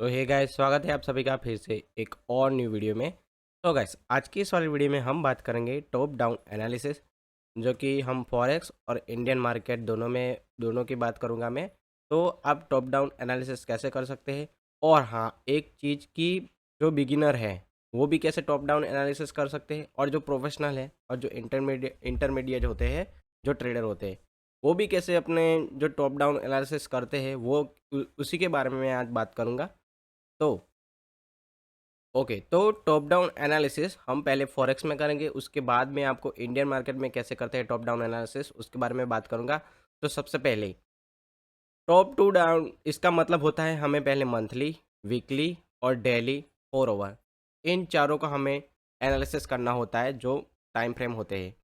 तो hey guys, स्वागत है आप सभी का फिर से एक और न्यू वीडियो में। तो गाइस, आज की इस वाली वीडियो में हम बात करेंगे टॉप डाउन एनालिसिस, जो कि हम फॉरेक्स और इंडियन मार्केट दोनों की बात करूंगा मैं। तो आप टॉप डाउन एनालिसिस कैसे कर सकते हैं, और हाँ, एक चीज़ की, जो बिगिनर है वो भी कैसे टॉप डाउन एनालिसिस कर सकते हैं, और जो प्रोफेशनल है और जो इंटरमीडिएट होते हैं, जो ट्रेडर होते हैं, वो भी कैसे अपने जो टॉप डाउन एनालिसिस करते हैं वो उसी के बारे में मैं आज बात करूंगा। तो ओके, तो टॉप डाउन एनालिसिस हम पहले फॉरेक्स में करेंगे, उसके बाद में आपको इंडियन मार्केट में कैसे करते हैं टॉप डाउन एनालिसिस उसके बारे में बात करूंगा। तो सबसे पहले टॉप टू डाउन, इसका मतलब होता है हमें पहले मंथली, वीकली और डेली 4 आवर, इन चारों का हमें एनालिसिस करना होता है जो टाइम फ्रेम होते हैं।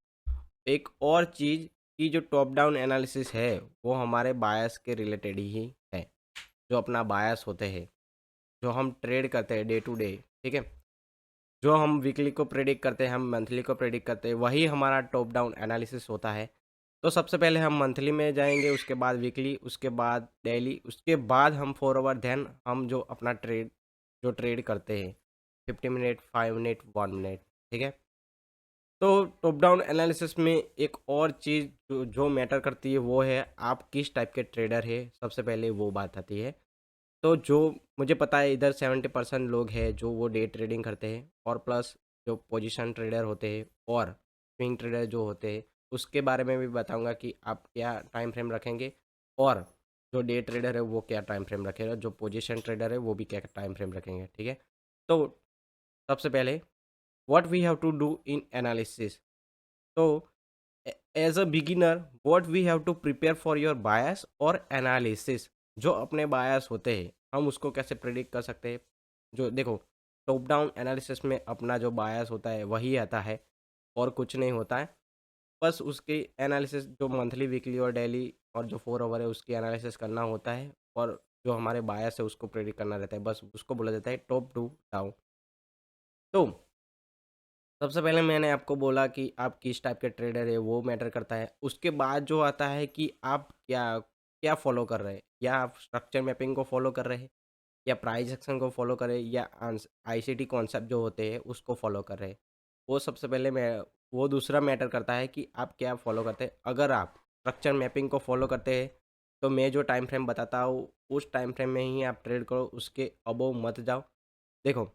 एक और चीज़ की जो टॉप डाउन एनालिसिस है वो हमारे बायस के रिलेटेड ही है, जो अपना बायस होते हैं, जो हम ट्रेड करते हैं डे टू डे। ठीक है, जो हम वीकली को प्रेडिक्ट करते हैं, हम मंथली को प्रेडिक्ट करते हैं, वही हमारा टॉप डाउन एनालिसिस होता है। तो सबसे पहले हम मंथली में जाएंगे, उसके बाद वीकली, उसके बाद डेली, उसके बाद हम 4 आवर, देन हम जो अपना ट्रेड करते हैं 50 मिनट, 5 मिनट, 1 मिनट। ठीक है, तो टॉप डाउन एनालिसिस में एक और चीज़ जो मैटर करती है वो है आप किस टाइप के ट्रेडर है, सबसे पहले वो बात आती है। तो जो मुझे पता है, इधर 70% लोग हैं जो वो डे ट्रेडिंग करते हैं, और प्लस जो पोजीशन ट्रेडर होते हैं और स्विंग ट्रेडर जो होते हैं, उसके बारे में भी बताऊंगा कि आप क्या टाइम फ्रेम रखेंगे, और जो डे ट्रेडर है वो क्या टाइम फ्रेम रखेगा, जो पोजीशन ट्रेडर है वो भी क्या टाइम फ्रेम रखेंगे। ठीक है, तो सबसे पहले what we have to do in analysis. तो as a beginner, what we have to prepare for your bias और एनालिसिस। जो अपने बायस होते हैं हम उसको कैसे प्रिडिक्ट कर सकते हैं। जो देखो, टॉप डाउन एनालिसिस में अपना जो बायस होता है वही आता है, और कुछ नहीं होता है। बस उसकी एनालिसिस जो मंथली, वीकली और डेली और जो 4 आवर है उसकी एनालिसिस करना होता है, और जो हमारे बायस है उसको प्रिडिक्ट करना रहता है, बस उसको बोला जाता है टॉप टू डाउन। तो सबसे पहले मैंने आपको बोला कि आप किस टाइप के ट्रेडर है वो मैटर करता है। उसके बाद जो आता है कि आप क्या क्या फॉलो कर रहे हैं, या आप स्ट्रक्चर मैपिंग को फॉलो कर रहे हैं, या प्राइस एक्शन को फॉलो कर रहे हैं, या आईसीटी कॉन्सेप्ट जो होते हैं उसको फॉलो कर रहे हैं। वो सबसे पहले मैं वो दूसरा मैटर करता है कि आप क्या फॉलो करते हैं। अगर आप स्ट्रक्चर मैपिंग को फॉलो करते हैं तो मैं जो टाइम फ्रेम बताता हूँ उस टाइम फ्रेम में ही आप ट्रेड करो, उसके अबव मत जाओ। देखो,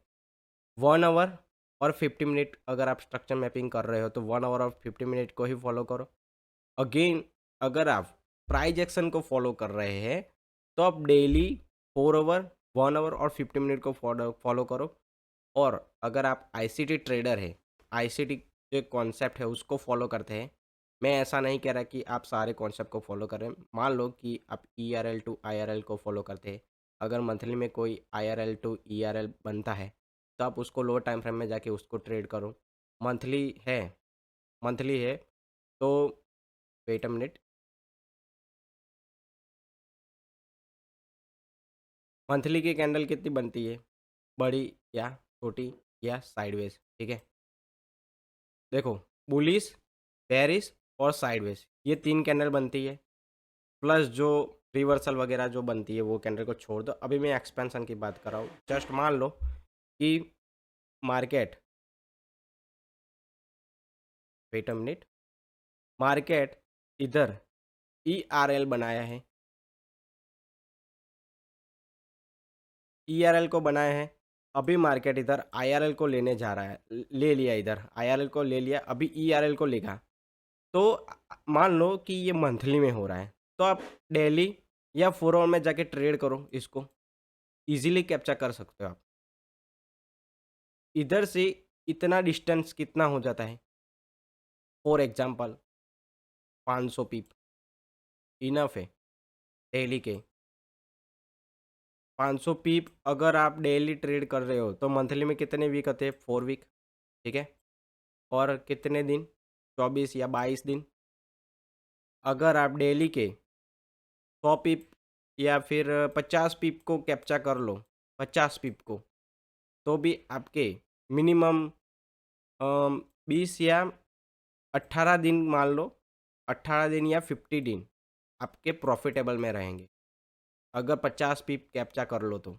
1 आवर और 50 मिनट अगर आप स्ट्रक्चर मैपिंग कर रहे हो तो 1 आवर और 50 मिनट को ही फॉलो करो। अगेन, अगर आप प्राइज एक्शन को फॉलो कर रहे हैं तो आप डेली 4 आवर, 1 आवर और 50 मिनट को फॉलो फॉलो करो। और अगर आप आईसीटी ट्रेडर है, आईसीटी जो कॉन्सेप्ट है उसको फॉलो करते हैं, मैं ऐसा नहीं कह रहा कि आप सारे कॉन्सेप्ट को फॉलो करें। मान लो कि आप ईआरएल टू आईआरएल को फॉलो करते हैं, अगर मंथली में कोई आईआरएल टू ईआरएल बनता है तो आप उसको लो टाइम फ्रेम में जाके उसको ट्रेड करो। मंथली है मंथली है तो वेट अ मिनट, मंथली की कैंडल कितनी बनती है, बड़ी या छोटी या साइडवेज। ठीक है, देखो, बुलिश, बेरिश और साइडवेज, ये 3 कैंडल बनती है, प्लस जो रिवर्सल वगैरह जो बनती है वो कैंडल को छोड़ दो। अभी मैं एक्सपेंशन की बात कर रहा हूँ। जस्ट मान लो कि market, wait a minute, market इधर ईआरएल बनाया है, ईआरएल को बनाया है, अभी मार्केट इधर आईआरएल को लेने जा रहा है, ले लिया, इधर आईआरएल को ले लिया, अभी ईआरएल को लेगा। तो मान लो कि ये मंथली में हो रहा है, तो आप डेली या 4 आवर में जाके ट्रेड करो, इसको इजीली कैप्चर कर सकते हो आप। इधर से इतना डिस्टेंस कितना हो जाता है, फॉर एग्जांपल 500 पीप इनफ है डेली के। 500 पीप अगर आप डेली ट्रेड कर रहे हो तो मंथली में कितने वीक होते हैं, 4 वीक। ठीक है, और कितने दिन, 24 या 22 दिन। अगर आप डेली के 100 पीप या फिर 50 पीप को कैप्चा कर लो, 50 पीप को, तो भी आपके मिनिमम 20 या 18 दिन, मान लो 18 दिन या 50 दिन आपके प्रॉफिटेबल में रहेंगे, अगर 50 पीप कैप्चा कर लो तो।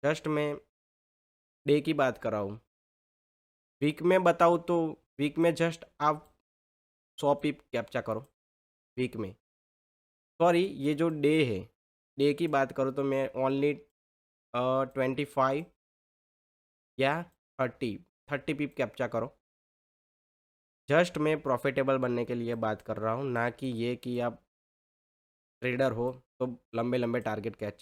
जस्ट मैं डे की बात कर रहा हूँ। वीक में बताऊँ तो वीक में जस्ट आप 100 पिप कैप्चा करो वीक में। सॉरी, ये जो डे है, डे की बात करूँ तो मैं ओनली 25 या 30 30 पिप कैप्चा करो। जस्ट मैं प्रॉफिटेबल बनने के लिए बात कर रहा हूँ, ना कि ये कि आप ट्रेडर हो तो लंबे लंबे टारगेट कैच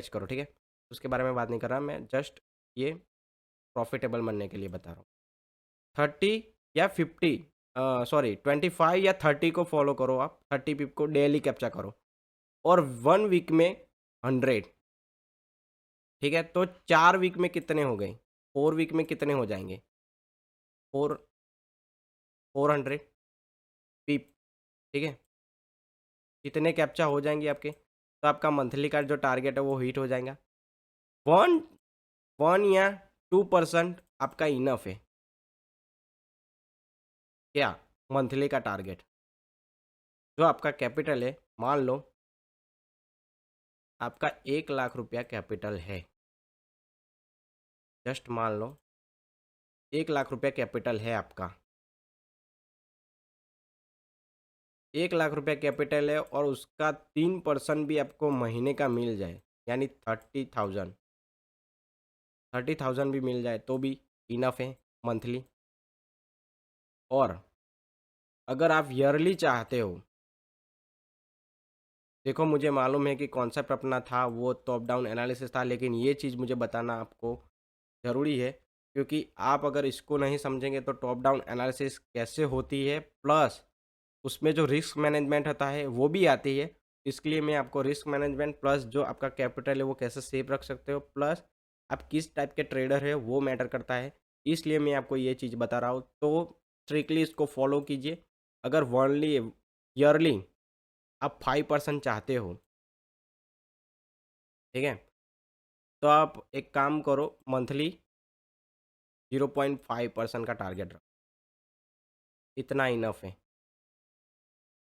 करो, ठीक है। उसके बारे में बात नहीं कर रहा मैं, जस्ट ये प्रॉफिटेबल बनने के लिए बता रहा हूँ। 30 या 50, सॉरी 25 या 30 को फॉलो करो आप, 30 पिप को डेली कैप्चा करो और 1 वीक में 100, ठीक है। तो 4 वीक में कितने हो गए, 4 वीक में कितने हो जाएंगे, 400 पिप, ठीक है। कितने कैप्चा हो जाएंगे आपके, तो आपका मंथली का जो टारगेट है वो हिट हो जाएगा। वन 1 या 2% आपका इनफ है क्या, मंथली का टारगेट। जो आपका कैपिटल है, मान लो आपका 1 लाख रुपया कैपिटल है, जस्ट मान लो 1 लाख रुपया कैपिटल है आपका, 1 लाख रुपया कैपिटल है और उसका 3% भी आपको महीने का मिल जाए, यानी 30,000, 30,000 भी मिल जाए तो भी इनफ है मंथली। और अगर आप ईयरली चाहते हो, देखो मुझे मालूम है कि कॉन्सेप्ट अपना था वो टॉप डाउन एनालिसिस था, लेकिन ये चीज़ मुझे बताना आपको ज़रूरी है, क्योंकि आप अगर इसको नहीं समझेंगे तो टॉप डाउन एनालिसिस कैसे होती है, प्लस उसमें जो रिस्क मैनेजमेंट होता है वो भी आती है। इसके लिए मैं आपको रिस्क मैनेजमेंट प्लस जो आपका कैपिटल है वो कैसे सेव रख सकते हो, प्लस आप किस टाइप के ट्रेडर है वो मैटर करता है। इसलिए मैं आपको ये चीज़ बता रहा हूँ, तो स्ट्रिक्टली इसको फॉलो कीजिए। अगर वनली ईयरली आप 5% चाहते हो, ठीक है, तो आप एक काम करो, मंथली 0.5% का टारगेट रखो, इतना इनफ है।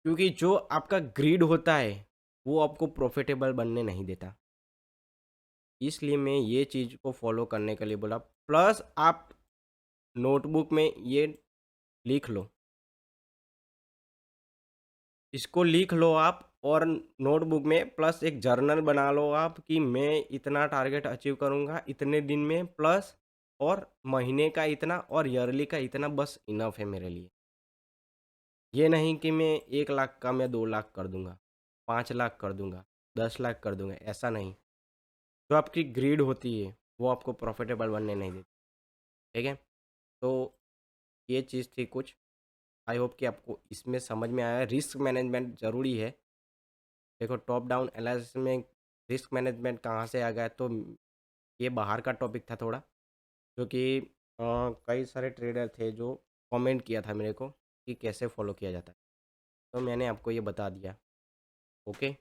क्योंकि जो आपका ग्रीड होता है वो आपको प्रॉफिटेबल बनने नहीं देता, इसलिए मैं ये चीज़ को फॉलो करने के लिए बोला। प्लस आप नोटबुक में ये लिख लो, इसको लिख लो आप, और नोटबुक में प्लस एक जर्नल बना लो आप कि मैं इतना टारगेट अचीव करूँगा इतने दिन में, प्लस और महीने का इतना और ईयरली का इतना, बस इनफ है मेरे लिए। ये नहीं कि मैं 1 लाख का मैं 2 लाख कर दूंगा, 5 लाख कर दूंगा, 10 लाख कर दूंगा, ऐसा नहीं। जो आपकी ग्रीड होती है वो आपको प्रॉफिटेबल बनने नहीं देती, ठीक है। तो ये चीज़ थी कुछ, आई होप कि आपको इसमें समझ में आया। रिस्क मैनेजमेंट ज़रूरी है। देखो टॉप डाउन एनालिसिस में रिस्क मैनेजमेंट कहाँ से आ गया, तो ये बाहर का टॉपिक था थोड़ा, जो कि कई सारे ट्रेडर थे जो कमेंट किया था मेरे को कि कैसे फॉलो किया जाता है, तो मैंने आपको ये बता दिया। ओके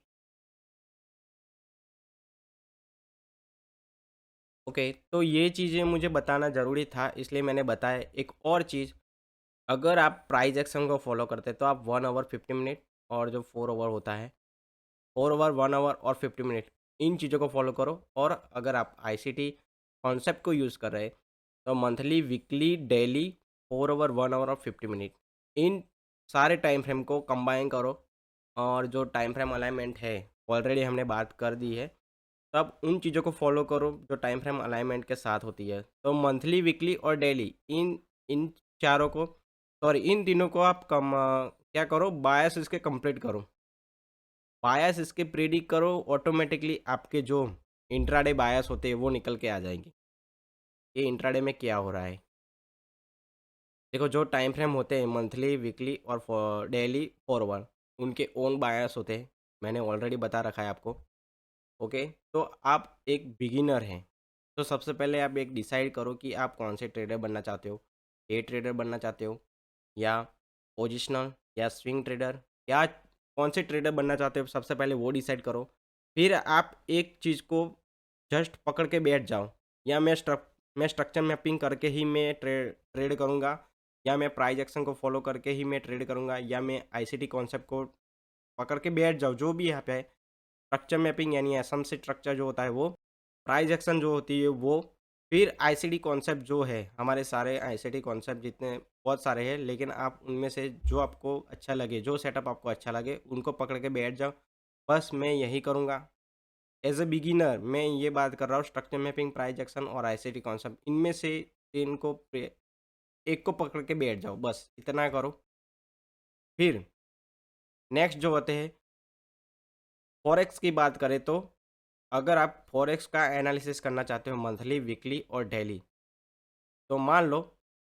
ओके, तो ये चीज़ें मुझे बताना ज़रूरी था, इसलिए मैंने बताया। एक और चीज़, अगर आप प्राइज एक्शन को फॉलो करते हैं तो आप 1 आवर 50 मिनट, और जो 4 आवर होता है, 4 आवर 1 आवर और 50 मिनट, इन चीज़ों को फॉलो करो। और अगर आप आईसीटी कॉन्सेप्ट को यूज़ कर रहे हैं तो monthly, weekly, daily, 4 hour 1 hour और 50 मिनट, इन सारे टाइम फ्रेम को कंबाइन करो। और जो टाइम फ्रेम अलाइनमेंट है ऑलरेडी हमने बात कर दी है, तब उन चीज़ों को फॉलो करो जो टाइम फ्रेम अलाइनमेंट के साथ होती है। तो मंथली, वीकली और डेली, इन इन चारों को, सॉरी इन तीनों को आप क्या करो, बायस इसके कंप्लीट करो। बायस इसके प्रेडिक्ट करो, ऑटोमेटिकली आपके जो इंट्राडे बायस होते हैं वो निकल के आ जाएंगे, ये इंट्राडे में क्या हो रहा है। देखो जो टाइम फ्रेम होते हैं मंथली, वीकली और डेली फॉरवर्ड, उनके ओन बायस होते हैं, मैंने ऑलरेडी बता रखा है आपको। ओके, तो आप एक बिगिनर हैं, तो सबसे पहले आप एक डिसाइड करो कि आप कौन से ट्रेडर बनना चाहते हो। डे ट्रेडर बनना चाहते हो, या पोजिशनल, या स्विंग ट्रेडर, या कौन से ट्रेडर बनना चाहते हो, सबसे पहले वो डिसाइड करो। फिर आप एक चीज़ को जस्ट पकड़ के बैठ जाओ, या मैं स्ट्रक्चर मैपिंग करके ही मैं ट्रेड करूँगा, या मैं प्राइज एक्शन को फॉलो करके ही मैं ट्रेड करूँगा, या मैं आईसीटी कॉन्सेप्ट को पकड़ के बैठ जाओ, जो भी यहाँ पे है। स्ट्रक्चर मैपिंग यानी एसएम से स्ट्रक्चर जो होता है वो, प्राइस एक्शन जो होती है वो, फिर आईसीटी कॉन्सेप्ट जो है, हमारे सारे आईसीटी कॉन्सेप्ट जितने बहुत सारे हैं, लेकिन आप उनमें से जो आपको अच्छा लगे, जो सेटअप आपको अच्छा लगे, उनको पकड़ के बैठ जाओ। बस मैं यही करूँगा। एज़ अ बिगिनर मैं ये बात कर रहा हूँ, स्ट्रक्चर मैपिंग, प्राइस एक्शन और आईसीटी कॉन्सेप्ट, इनमें से 3 को एक को पकड़ के बैठ जाओ, बस इतना करो। फिर नेक्स्ट जो होते हैं, फॉरेक्स की बात करें तो अगर आप फॉरेक्स का एनालिसिस करना चाहते हो मंथली, वीकली और डेली, तो मान लो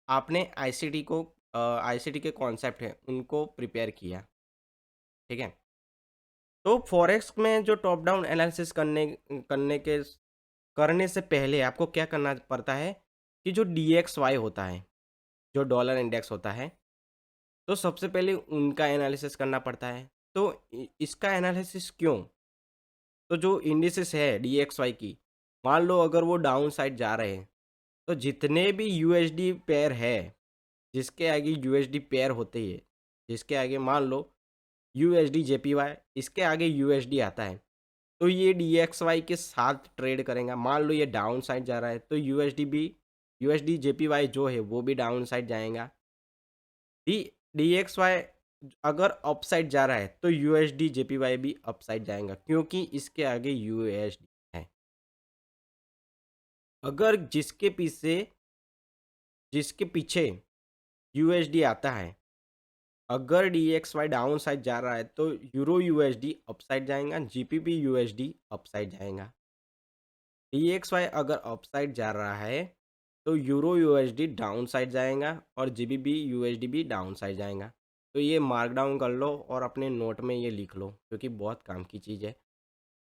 आपने आईसीटी के कॉन्सेप्ट हैं उनको प्रिपेयर किया, ठीक है? तो फॉरेक्स में जो टॉप डाउन एनालिसिस करने के करने से पहले आपको क्या करना पड़ता है कि जो डीएक्सवाई होता है, जो डॉलर इंडेक्स होता है, तो सबसे पहले उनका एनालिसिस करना पड़ता है। तो इसका एनालिसिस क्यों? तो जो इंडिसेस है डीएक्सवाई की, मान लो अगर वो डाउन साइड जा रहे हैं, तो जितने भी यूएसडी पेयर है, जिसके आगे यूएसडी पेयर होती है, जिसके आगे मान लो यूएसडी जेपीवाई, इसके आगे यूएसडी आता है, तो ये डीएक्सवाई के साथ ट्रेड करेगा। मान लो ये डाउन साइड जा रहा है, तो यूएसडी जेपीवाई जो है वो भी डाउन साइड जाएगा। डी डीएक्सवाई अगर अप साइड जा रहा है, तो यूएसडी जेपीवाई भी अप साइड जाएगा, क्योंकि इसके आगे यूएसडी है। अगर जिसके पीछे यूएसडी आता है, अगर डीएक्सवाई डाउन साइड जा रहा है, तो यूरो यूएसडी अप साइड जाएगा, जीबीपी यूएसडी अप साइड जाएगा। डीएक्सवाई अगर अप साइड जा रहा है, तो यूरो यूएसडी डाउन साइड जाएगा और जीबीपी यूएसडी भी डाउन साइड जाएगा। तो ये मार्क डाउन कर लो और अपने नोट में ये लिख लो, क्योंकि बहुत काम की चीज़ है।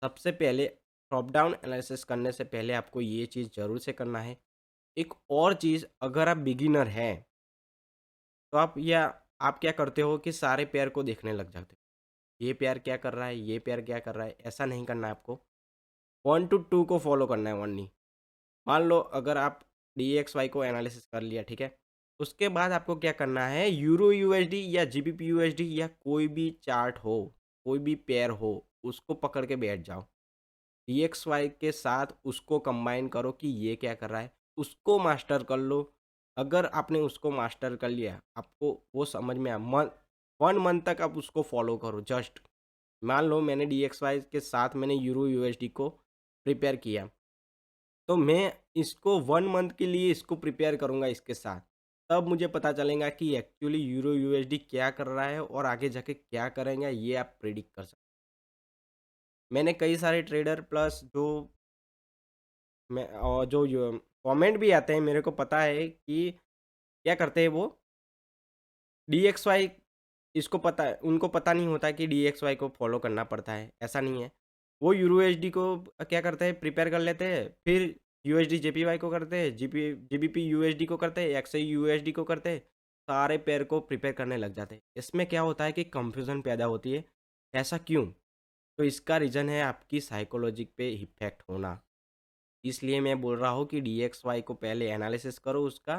सबसे पहले टॉप डाउन एनालिसिस करने से पहले आपको ये चीज़ ज़रूर से करना है। एक और चीज़, अगर आप बिगिनर हैं, तो आप क्या करते हो कि सारे पेयर को देखने लग जाते हो। ये पेयर क्या कर रहा है, ये पेयर क्या कर रहा है, ऐसा नहीं करना है आपको। 1 टू 2 को फॉलो करना है ओनली। मान लो अगर आप डीएक्सवाई को एनालिसिस कर लिया, ठीक है? उसके बाद आपको क्या करना है, यूरो यूएसडी या जीबीपी यूएसडी या कोई भी चार्ट हो, कोई भी पेयर हो, उसको पकड़ के बैठ जाओ। डीएक्सवाई के साथ उसको कंबाइन करो कि ये क्या कर रहा है, उसको मास्टर कर लो। अगर आपने उसको मास्टर कर लिया, आपको वो समझ में 1 मंथ तक आप उसको फॉलो करो जस्ट। मान लो मैंने डीएक्सवाई के साथ मैंने यूरो यूएसडी को प्रिपेयर किया, तो मैं इसको 1 मंथ के लिए इसको प्रिपेयर करूँगा इसके साथ। तब मुझे पता चलेगा कि एक्चुअली यूरो यूएसडी क्या कर रहा है और आगे जाके क्या करेंगे, ये आप प्रेडिक्ट कर सकते। मैंने कई सारे ट्रेडर प्लस जो कमेंट भी आते हैं, मेरे को पता है कि क्या करते हैं वो, डीएक्सवाई इसको पता है, उनको पता नहीं होता कि डीएक्सवाई को फॉलो करना पड़ता है, ऐसा नहीं है। वो यूएसडी को क्या करते हैं, प्रिपेयर कर लेते हैं, फिर यूएसडी जेपीवाई को करते हैं, जीबीपी यूएसडी को करते हैं, एक्सआई यूएसडी को करते हैं, सारे पेयर को प्रिपेयर करने लग जाते हैं। इसमें क्या होता है कि कंफ्यूजन पैदा होती है। ऐसा क्यों? तो इसका रीज़न है आपकी साइकोलॉजी पे इफेक्ट होना। इसलिए मैं बोल रहा हूँ कि डीएक्सवाई को पहले एनालिसिस करो उसका।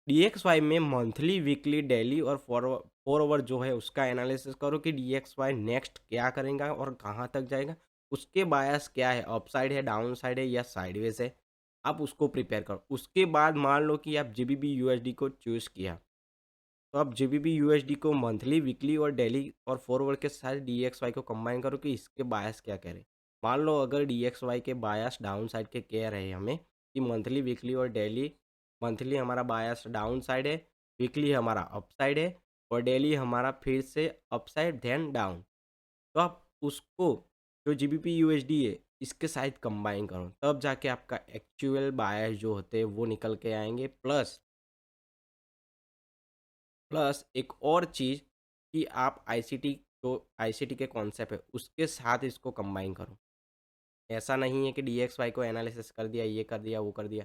डीएक्सवाई में मंथली, वीकली, डेली और फॉरवर्ड जो है उसका एनालिसिस करो कि डीएक्सवाई नेक्स्ट क्या करेगा और कहाँ तक जाएगा। उसके बायस क्या है, अपसाइड है, डाउन साइड है या साइडवेज है, आप उसको प्रिपेयर करो। उसके बाद मान लो कि आप जीबीपी यूएसडी को चूज़ किया, तो आप जीबीपी यूएसडी को मंथली, वीकली और डेली और फॉरवर्ड के साथ डीएक्सवाई को कंबाइन करो कि इसके बायस क्या कह रहे हैं। मान लो अगर डीएक्सवाई के बायस डाउन साइड के कह रहे हैं हमें कि मंथली, वीकली और डेली, मंथली हमारा बायस डाउन साइड है, वीकली हमारा अप साइड है और डेली हमारा फिर से अप साइड देन डाउन, तो आप उसको जो जीबीपी यूएसडी है इसके साथ कंबाइन करो, तब जाके आपका एक्चुअल बायस जो होते हैं वो निकल के आएंगे। प्लस प्लस एक और चीज़ कि आप आईसीटी के कॉन्सेप्ट है उसके साथ इसको कंबाइन करो। ऐसा नहीं है कि डीएक्सवाई को एनालिसिस कर दिया, ये कर दिया, वो कर दिया।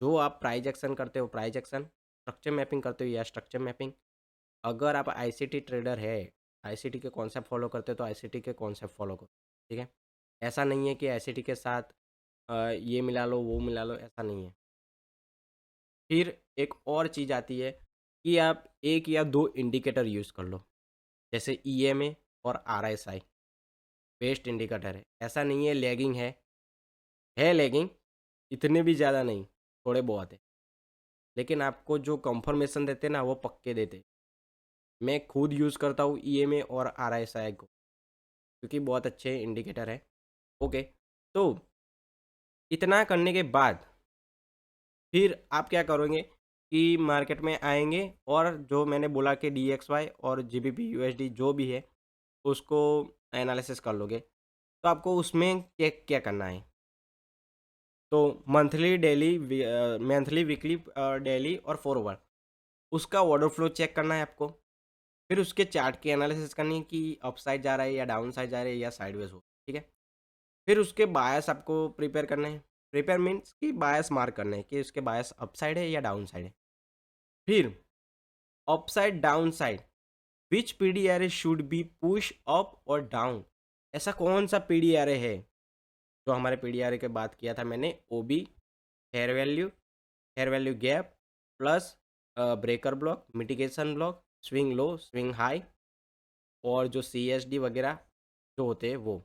जो आप प्राइस एक्शन करते हो, प्राइस एक्शन, स्ट्रक्चर मैपिंग करते हो या स्ट्रक्चर मैपिंग। अगर आप आईसीटी ट्रेडर है, आईसीटी के कॉन्सेप्ट फॉलो करते हो, तो आईसीटी के कॉन्सेप्ट फॉलो करो, ठीक है? ऐसा नहीं है कि आईसीटी के साथ ये मिला लो, वो मिला लो, ऐसा नहीं है। फिर एक और चीज़ आती है कि आप 1 या 2 इंडिकेटर यूज़ कर लो, जैसे ईएमए और आरएसआई बेस्ट इंडिकेटर है। ऐसा नहीं है लैगिंग है, है लेकिन इतने भी ज़्यादा नहीं, थोड़े बहुत है। लेकिन आपको जो कंफर्मेशन देते हैं ना वो पक्के देते हैं। मैं खुद यूज़ करता हूँ ईएमए और आरएसआई को, क्योंकि बहुत अच्छे इंडिकेटर है। ओके, तो इतना करने के बाद फिर आप क्या करोगे कि मार्केट में आएँगे और जो मैंने बोला कि डीएक्सवाई और जीबीपी यूएसडी जो भी है, उसको एनालिसिस कर लोगे। तो आपको उसमें क्या करना है? तो मंथली, वीकली, डेली और फॉरवर्ड उसका ऑर्डर फ्लो चेक करना है आपको। फिर उसके चार्ट की एनालिसिस करनी है कि अपसाइड जा रहा है या डाउन साइड जा रहा है या साइडवेज हो, ठीक है? फिर उसके बायस आपको प्रिपेयर करने हैं। प्रिपेयर मीन्स कि बायस मार्क करने हैं कि उसके बायस अपसाइड है या डाउन साइड है। फिर upside, down side which PDRA should be push up और डाउन? ऐसा कौन-सा पीडीआरए है? जो हमारे पीडीआरए की बात किया था मैंने, OB, fair value gap plus breaker block, mitigation block, swing low, swing high और जो सीएसडी वगैरह जो होते हैं वो,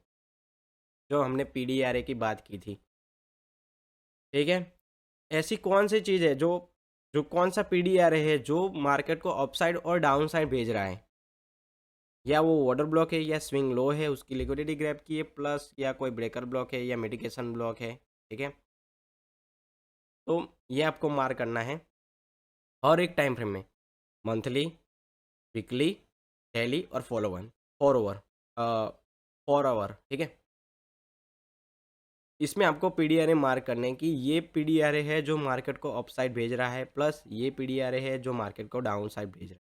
जो हमने पीडीआरए की बात की थी, ठीक है? ऐसी कौन सी चीज़ है जो जो कौन सा पीडीआरए है जो मार्केट को अपसाइड और डाउन साइड भेज रहा है? या वो ऑर्डर ब्लॉक है या स्विंग लो है, उसकी लिक्विडिटी ग्रैब की है, प्लस या कोई ब्रेकर ब्लॉक है या मिटिगेशन ब्लॉक है, ठीक है? तो ये आपको मार्क करना है और एक टाइम फ्रेम में, मंथली, वीकली, डेली और फॉर अ, 4 आवर, ठीक है? इसमें आपको पीडीआरए मार्क करने हैं कि ये पीडीआरए है जो मार्केट को अपसाइड भेज रहा है, प्लस ये पीडीआरए है जो मार्केट को डाउन साइड भेज रहा है।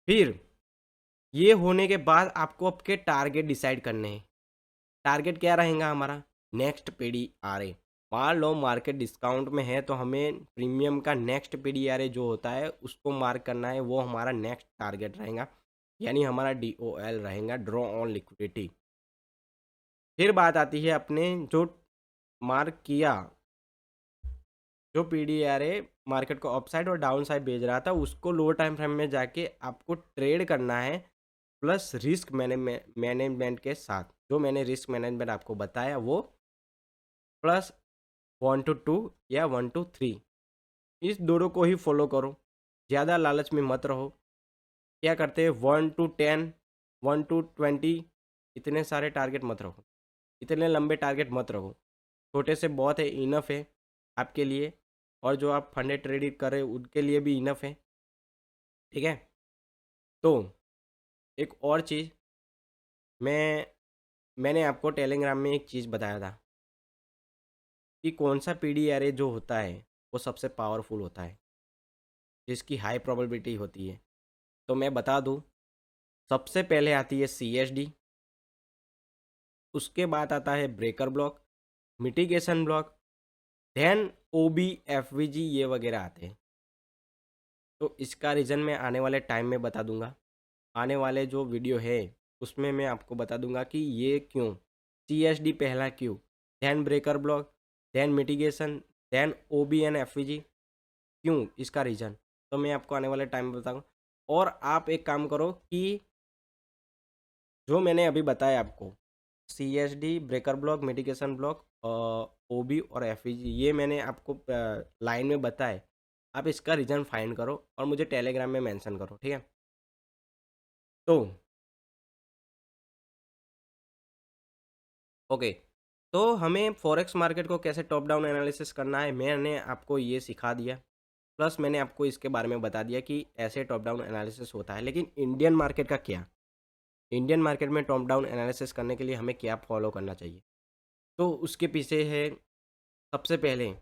फिर ये होने के बाद आपको आपके टारगेट डिसाइड करने हैं। टारगेट क्या रहेगा हमारा? नेक्स्ट पीडीआरए। मान लो मार्केट डिस्काउंट में है तो हमें प्रीमियम का नेक्स्ट पीडीआरए जो होता है उसको मार्क करना है, वो हमारा नेक्स्ट टारगेट रहेगा, यानी हमारा डीओएल रहेगा, ड्रॉ ऑन लिक्विडिटी। फिर बात आती है अपने जो मार्क किया, जो पीडीआरए मार्केट को अपसाइड और डाउन साइड भेज रहा था उसको लोअर टाइम फ्रेम में जाके आपको ट्रेड करना है, प्लस रिस्क मैनेजमेंट के साथ। जो मैंने रिस्क मैनेजमेंट आपको बताया वो, प्लस 1 टू 2 या 1 टू 3, इस दोनों को ही फॉलो करो। ज़्यादा लालच में मत रहो। क्या करते हैं, 1 टू 10, 1 टू 20, इतने सारे टारगेट मत रखो, इतने लंबे टारगेट मत रखो। छोटे से बहुत है, इनफ है आपके लिए, और जो आप फंडे ट्रेडिंग कर रहे हो उनके लिए भी इनफ है, ठीक है? तो एक और चीज़, मैंने आपको टेलीग्राम में एक चीज़ बताया था कि कौन सा पीडीआरए जो होता है वो सबसे पावरफुल होता है, जिसकी हाई प्रोबेबिलिटी होती है। तो मैं बता दूं, सबसे पहले आती है सीएसडी, उसके बाद आता है breaker block, mitigation block, then OB, FVG, ये वगैरह आते हैं। तो इसका रीज़न मैं आने वाले टाइम में बता दूंगा। आने वाले जो वीडियो है उसमें मैं आपको बता दूंगा कि ये क्यों, सीएसडी पहला क्यों, then breaker block, then mitigation, then OB and FVG, क्यों, इसका रीज़न। तो मैं आपको आने वाले टाइम में बताऊंगा। और आप एक काम करो कि जो मैंने अभी बताया आपको, CSD, breaker block, mitigation block, OB और एफईजी, ये मैंने आपको लाइन में बताए। आप इसका रीज़न फाइंड करो और मुझे टेलीग्राम में मेंशन करो, ठीक है? तो ओके, तो हमें फॉरेक्स मार्केट को कैसे टॉप डाउन एनालिसिस करना है मैंने आपको ये सिखा दिया, प्लस मैंने आपको इसके बारे में बता दिया कि ऐसे टॉप डाउन एनालिसिस होता है। लेकिन इंडियन मार्केट का क्या? इंडियन मार्केट में टॉप डाउन एनालिसिस करने के लिए हमें क्या फॉलो करना चाहिए? तो उसके पीछे है, सबसे पहले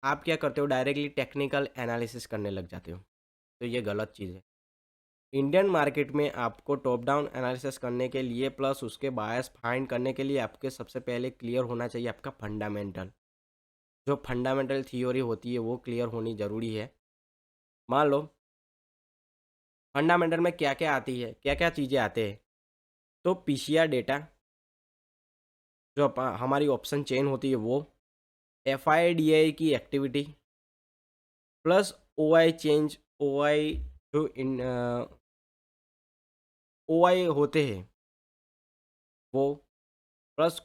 आप क्या करते हो, डायरेक्टली टेक्निकल एनालिसिस करने लग जाते हो, तो ये गलत चीज़ है। इंडियन मार्केट में आपको टॉप डाउन एनालिसिस करने के लिए, प्लस उसके बायस फाइंड करने के लिए, आपके सबसे पहले क्लियर होना चाहिए आपका फंडामेंटल। जो फंडामेंटल थियोरी होती है वो क्लियर होनी ज़रूरी है। मान लो फंडामेंटल में क्या क्या आती है, क्या क्या चीज़ें आते हैं, तो पीसीआर डेटा, जो हमारी ऑप्शन चेन होती है वो, एफआईडीआई की activity, plus OI change, OI जो इन ओआई होते हैं वो, प्लस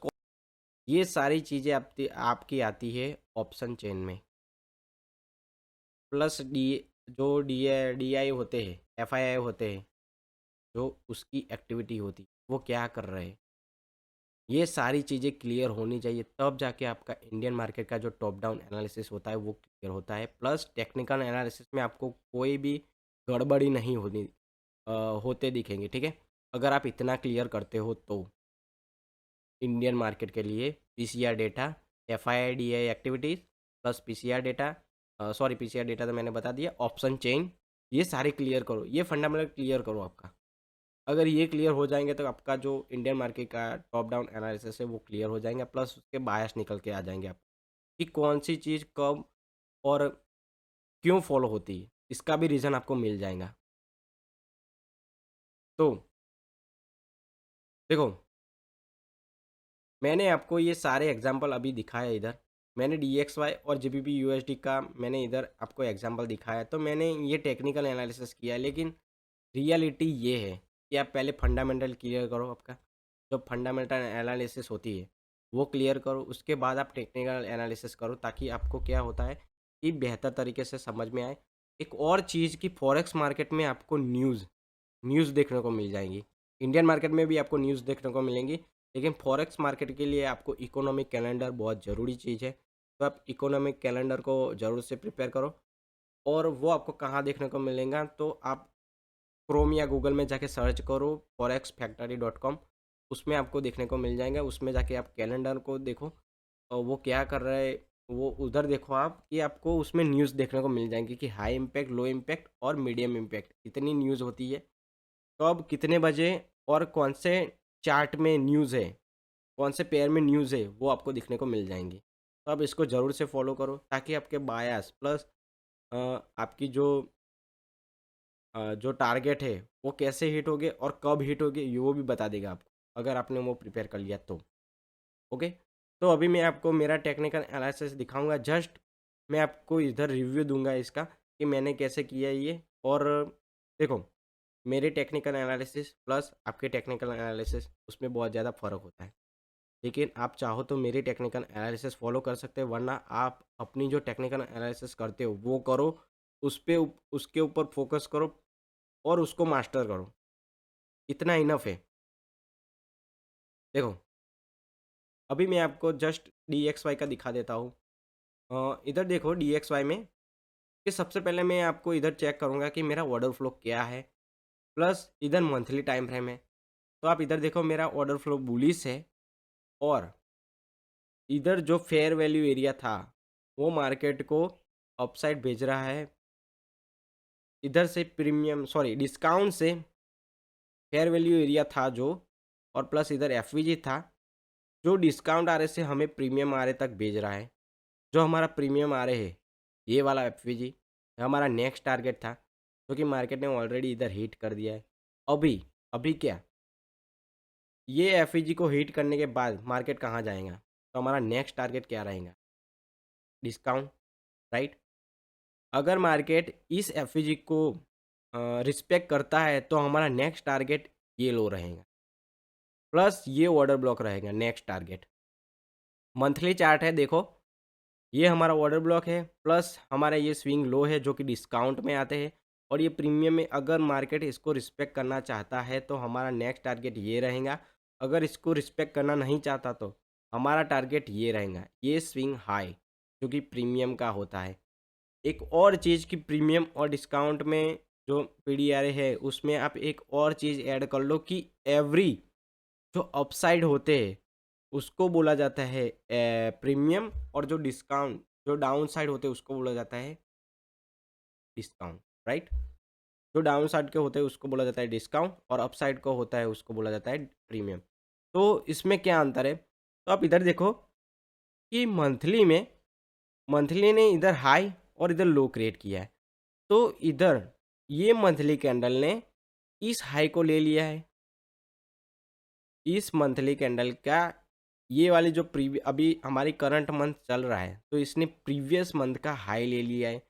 ये सारी चीज़ें आपकी आती है ऑप्शन चेन में। प्लस जो डी आई होते हैं, एफ आई आई होते हैं, जो उसकी एक्टिविटी होती है, वो क्या कर रहे हैं, ये सारी चीज़ें क्लियर होनी चाहिए, तब जाके आपका इंडियन मार्केट का जो टॉप डाउन एनालिसिस होता है वो क्लियर होता है। प्लस टेक्निकल एनालिसिस में आपको कोई भी गड़बड़ी नहीं अ, होते दिखेंगे, ठीक है। अगर आप इतना क्लियर करते हो तो इंडियन मार्केट के लिए PCR data, FII DII activities plus PCR data, sorry PCR data तो मैंने बता दिया, ऑप्शन चेन, ये सारे क्लियर करो, ये फंडामेंटल क्लियर करो आपका। अगर ये क्लियर हो जाएंगे तो आपका जो इंडियन मार्केट का टॉप डाउन एनालिसिस है वो क्लियर हो जाएंगे, प्लस उसके बायस निकल के आ जाएंगे आप कि कौन सी चीज़ कब और क्यों फॉलो होती है, इसका भी रीज़न आपको मिल जाएगा। तो देखो, मैंने आपको ये सारे एग्जाम्पल अभी दिखाया इधर, मैंने डी एक्स वाई और G B P U S D का मैंने इधर आपको एग्जाम्पल दिखाया, तो मैंने ये टेक्निकल एनालिसिस किया, लेकिन रियलिटी ये है कि आप पहले फंडामेंटल क्लियर करो आपका, जो फंडामेंटल एनालिसिस होती है वो क्लियर करो, उसके बाद आप टेक्निकल एनालिसिस करो, ताकि आपको क्या होता है कि बेहतर तरीके से समझ में आए। एक और चीज़ कि फॉरेक्स मार्केट में आपको न्यूज़ न्यूज़ देखने को मिल जाएंगी, इंडियन मार्केट में भी आपको न्यूज़ देखने को मिलेंगी, लेकिन फॉरेक्स मार्केट के लिए आपको इकोनॉमिक कैलेंडर बहुत ज़रूरी चीज़ है। तो आप इकोनॉमिक कैलेंडर को ज़रूर से प्रिपेयर करो, और वो आपको कहाँ देखने को मिलेगा, तो आप क्रोम या गूगल में जाके सर्च करो forex-factory.com, उसमें आपको देखने को मिल जाएगा। उसमें जाके आप कैलेंडर को देखो और वो क्या कर रहा है, वो उधर देखो आप कि आपको उसमें न्यूज़ देखने को मिल जाएंगी कि हाई इम्पैक्ट, लो इम्पैक्ट और मीडियम इम्पैक्ट कितनी न्यूज़ होती है, कब कितने बजे, और कौन से चार्ट में न्यूज़ है, कौन से पेयर में न्यूज़ है, वो आपको दिखने को मिल जाएंगी। तो आप इसको ज़रूर से फॉलो करो, ताकि आपके बायस प्लस आपकी जो टारगेट है वो कैसे हिट होगे और कब हिट होगे, ये वो भी बता देगा आपको, अगर आपने वो प्रिपेयर कर लिया तो। ओके, तो अभी मैं आपको मेरा टेक्निकल एनालिसिस दिखाऊंगा, जस्ट मैं आपको इधर रिव्यू दूंगा इसका कि मैंने कैसे किया ये। और देखो, मेरे टेक्निकल एनालिसिस प्लस आपके टेक्निकल एनालिसिस उसमें बहुत ज़्यादा फ़र्क होता है, लेकिन आप चाहो तो मेरी टेक्निकल एनालिसिस फॉलो कर सकते हो, वरना आप अपनी जो टेक्निकल एनालिसिस करते हो वो करो, उस पे उसके ऊपर फोकस करो और उसको मास्टर करो, इतना इनफ है। देखो, अभी मैं आपको जस्ट डी एक्स वाई का दिखा देता हूँ। इधर देखो डी एक्स वाई में कि सबसे पहले मैं आपको इधर चेक करूँगा कि मेरा ऑर्डर फ्लो क्या है, प्लस इधर मंथली टाइम फ्रेम है। तो आप इधर देखो मेरा ऑर्डर फ्लो बुलिश है, और इधर जो फेयर वैल्यू एरिया था वो मार्केट को अपसाइड भेज रहा है, इधर से प्रीमियम सॉरी डिस्काउंट से फेयर वैल्यू एरिया था जो, और प्लस इधर एफ था जो डिस्काउंट आ रहे से हमें प्रीमियम आ रहे तक भेज रहा है। जो हमारा प्रीमियम आ रहे है, ये वाला एफ हमारा नेक्स्ट टारगेट था, जो कि मार्केट ने ऑलरेडी इधर हिट कर दिया है। अभी अभी क्या, ये एफ को हिट करने के बाद मार्केट कहाँ जाएगा, तो हमारा नेक्स्ट टारगेट क्या रहेगा, डिस्काउंट, राइट। अगर मार्केट इस एफ को रिस्पेक्ट करता है तो हमारा नेक्स्ट टारगेट ये लो रहेगा, प्लस ये ऑर्डर ब्लॉक रहेगा नेक्स्ट टारगेट। मंथली चार्ट है, देखो ये हमारा ऑर्डर ब्लॉक है, प्लस हमारा ये स्विंग लो है जो कि डिस्काउंट में आते हैं, और ये प्रीमियम में अगर मार्केट इसको रिस्पेक्ट करना चाहता है तो हमारा नेक्स्ट टारगेट ये रहेगा। अगर इसको रिस्पेक्ट करना नहीं चाहता तो हमारा टारगेट ये रहेगा, ये स्विंग हाई जो कि प्रीमियम का होता है। एक और चीज़ कि प्रीमियम और डिस्काउंट में जो पीडीआर है उसमें आप एक और चीज़ ऐड कर लो कि एवरी जो अपसाइड होते हैं उसको बोला जाता है प्रीमियम, और जो डिस्काउंट जो डाउन साइड होते हैं उसको बोला जाता है डिस्काउंट, राइट। जो डाउन साइड के होते हैं उसको बोला जाता है डिस्काउंट, और अप साइड को होता है उसको बोला जाता है प्रीमियम। तो इसमें क्या अंतर है, तो आप इधर देखो कि मंथली ने इधर हाई और इधर लो क्रिएट किया है, तो इधर ये मंथली कैंडल ने इस हाई को ले लिया है, इस मंथली कैंडल का ये वाली जो अभी हमारी करंट मंथ चल रहा है तो इसने प्रीवियस मंथ का हाई ले लिया है।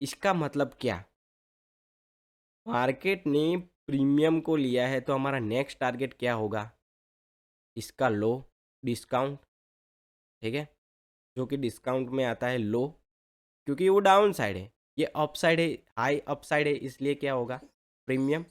इसका मतलब क्या, मार्केट ने प्रीमियम को लिया है तो हमारा नेक्स्ट टारगेट क्या होगा, इसका लो, डिस्काउंट। ठीक है, जो कि डिस्काउंट में आता है लो, क्योंकि वो डाउन साइड है, ये अप साइड है, हाई अप साइड है, इसलिए क्या होगा प्रीमियम।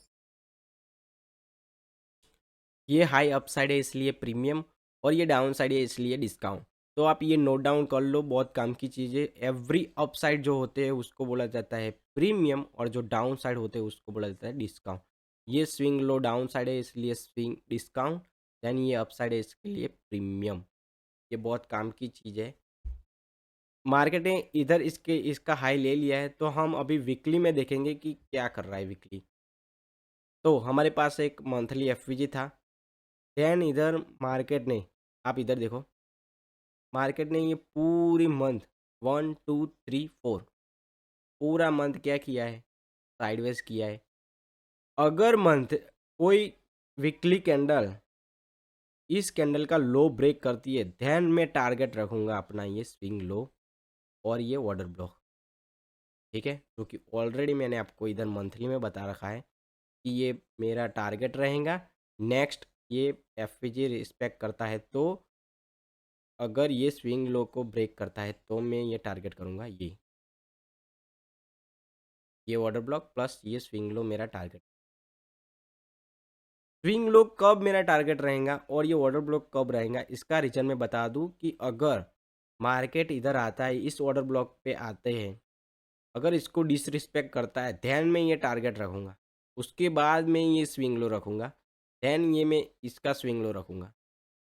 ये हाई अप साइड है इसलिए प्रीमियम, और ये डाउन साइड है इसलिए डिस्काउंट। तो आप ये नोट डाउन कर लो, बहुत काम की चीज़ है। एवरी अप साइड जो होते हैं उसको बोला जाता है प्रीमियम, और जो डाउन साइड होते हैं उसको बोला जाता है डिस्काउंट। ये स्विंग लो डाउन साइड है इसलिए स्विंग डिस्काउंट, देन ये अप साइड है इसके लिए प्रीमियम। ये बहुत काम की चीज़ है। मार्केट ने इधर इसका हाई ले लिया है, तो हम अभी वीकली में देखेंगे कि क्या कर रहा है वीकली। तो हमारे पास एक मंथली एफवीजी था, देन इधर मार्केट ने, आप इधर देखो, मार्केट ने ये पूरी मंथ 1 2 3 4 पूरा मंथ क्या किया है, साइडवेज किया है। अगर मंथ कोई वीकली कैंडल इस कैंडल का लो ब्रेक करती है, ध्यान में टारगेट रखूंगा अपना ये स्विंग लो और ये ऑर्डर ब्लॉक, ठीक है, क्योंकि ऑलरेडी मैंने आपको इधर मंथली में बता रखा है कि ये मेरा टारगेट रहेगा। नेक्स्ट ये एफवीजी रिस्पेक्ट करता है, तो अगर ये स्विंग लो को ब्रेक करता है तो मैं ये टारगेट करूँगा, ये ऑर्डर ब्लॉक प्लस ये स्विंग लो मेरा टारगेट। स्विंग लो कब मेरा टारगेट रहेगा और ये ऑर्डर ब्लॉक कब रहेगा, इसका रीजन मैं बता दूं कि अगर मार्केट इधर आता है, इस ऑर्डर ब्लॉक पे आते हैं, अगर इसको डिसरिस्पेक्ट करता है, ध्यान में ये टारगेट रखूँगा, उसके बाद में ये स्विंग लो रखूँगा, ध्यान ये मैं इसका स्विंग लो रखूँगा।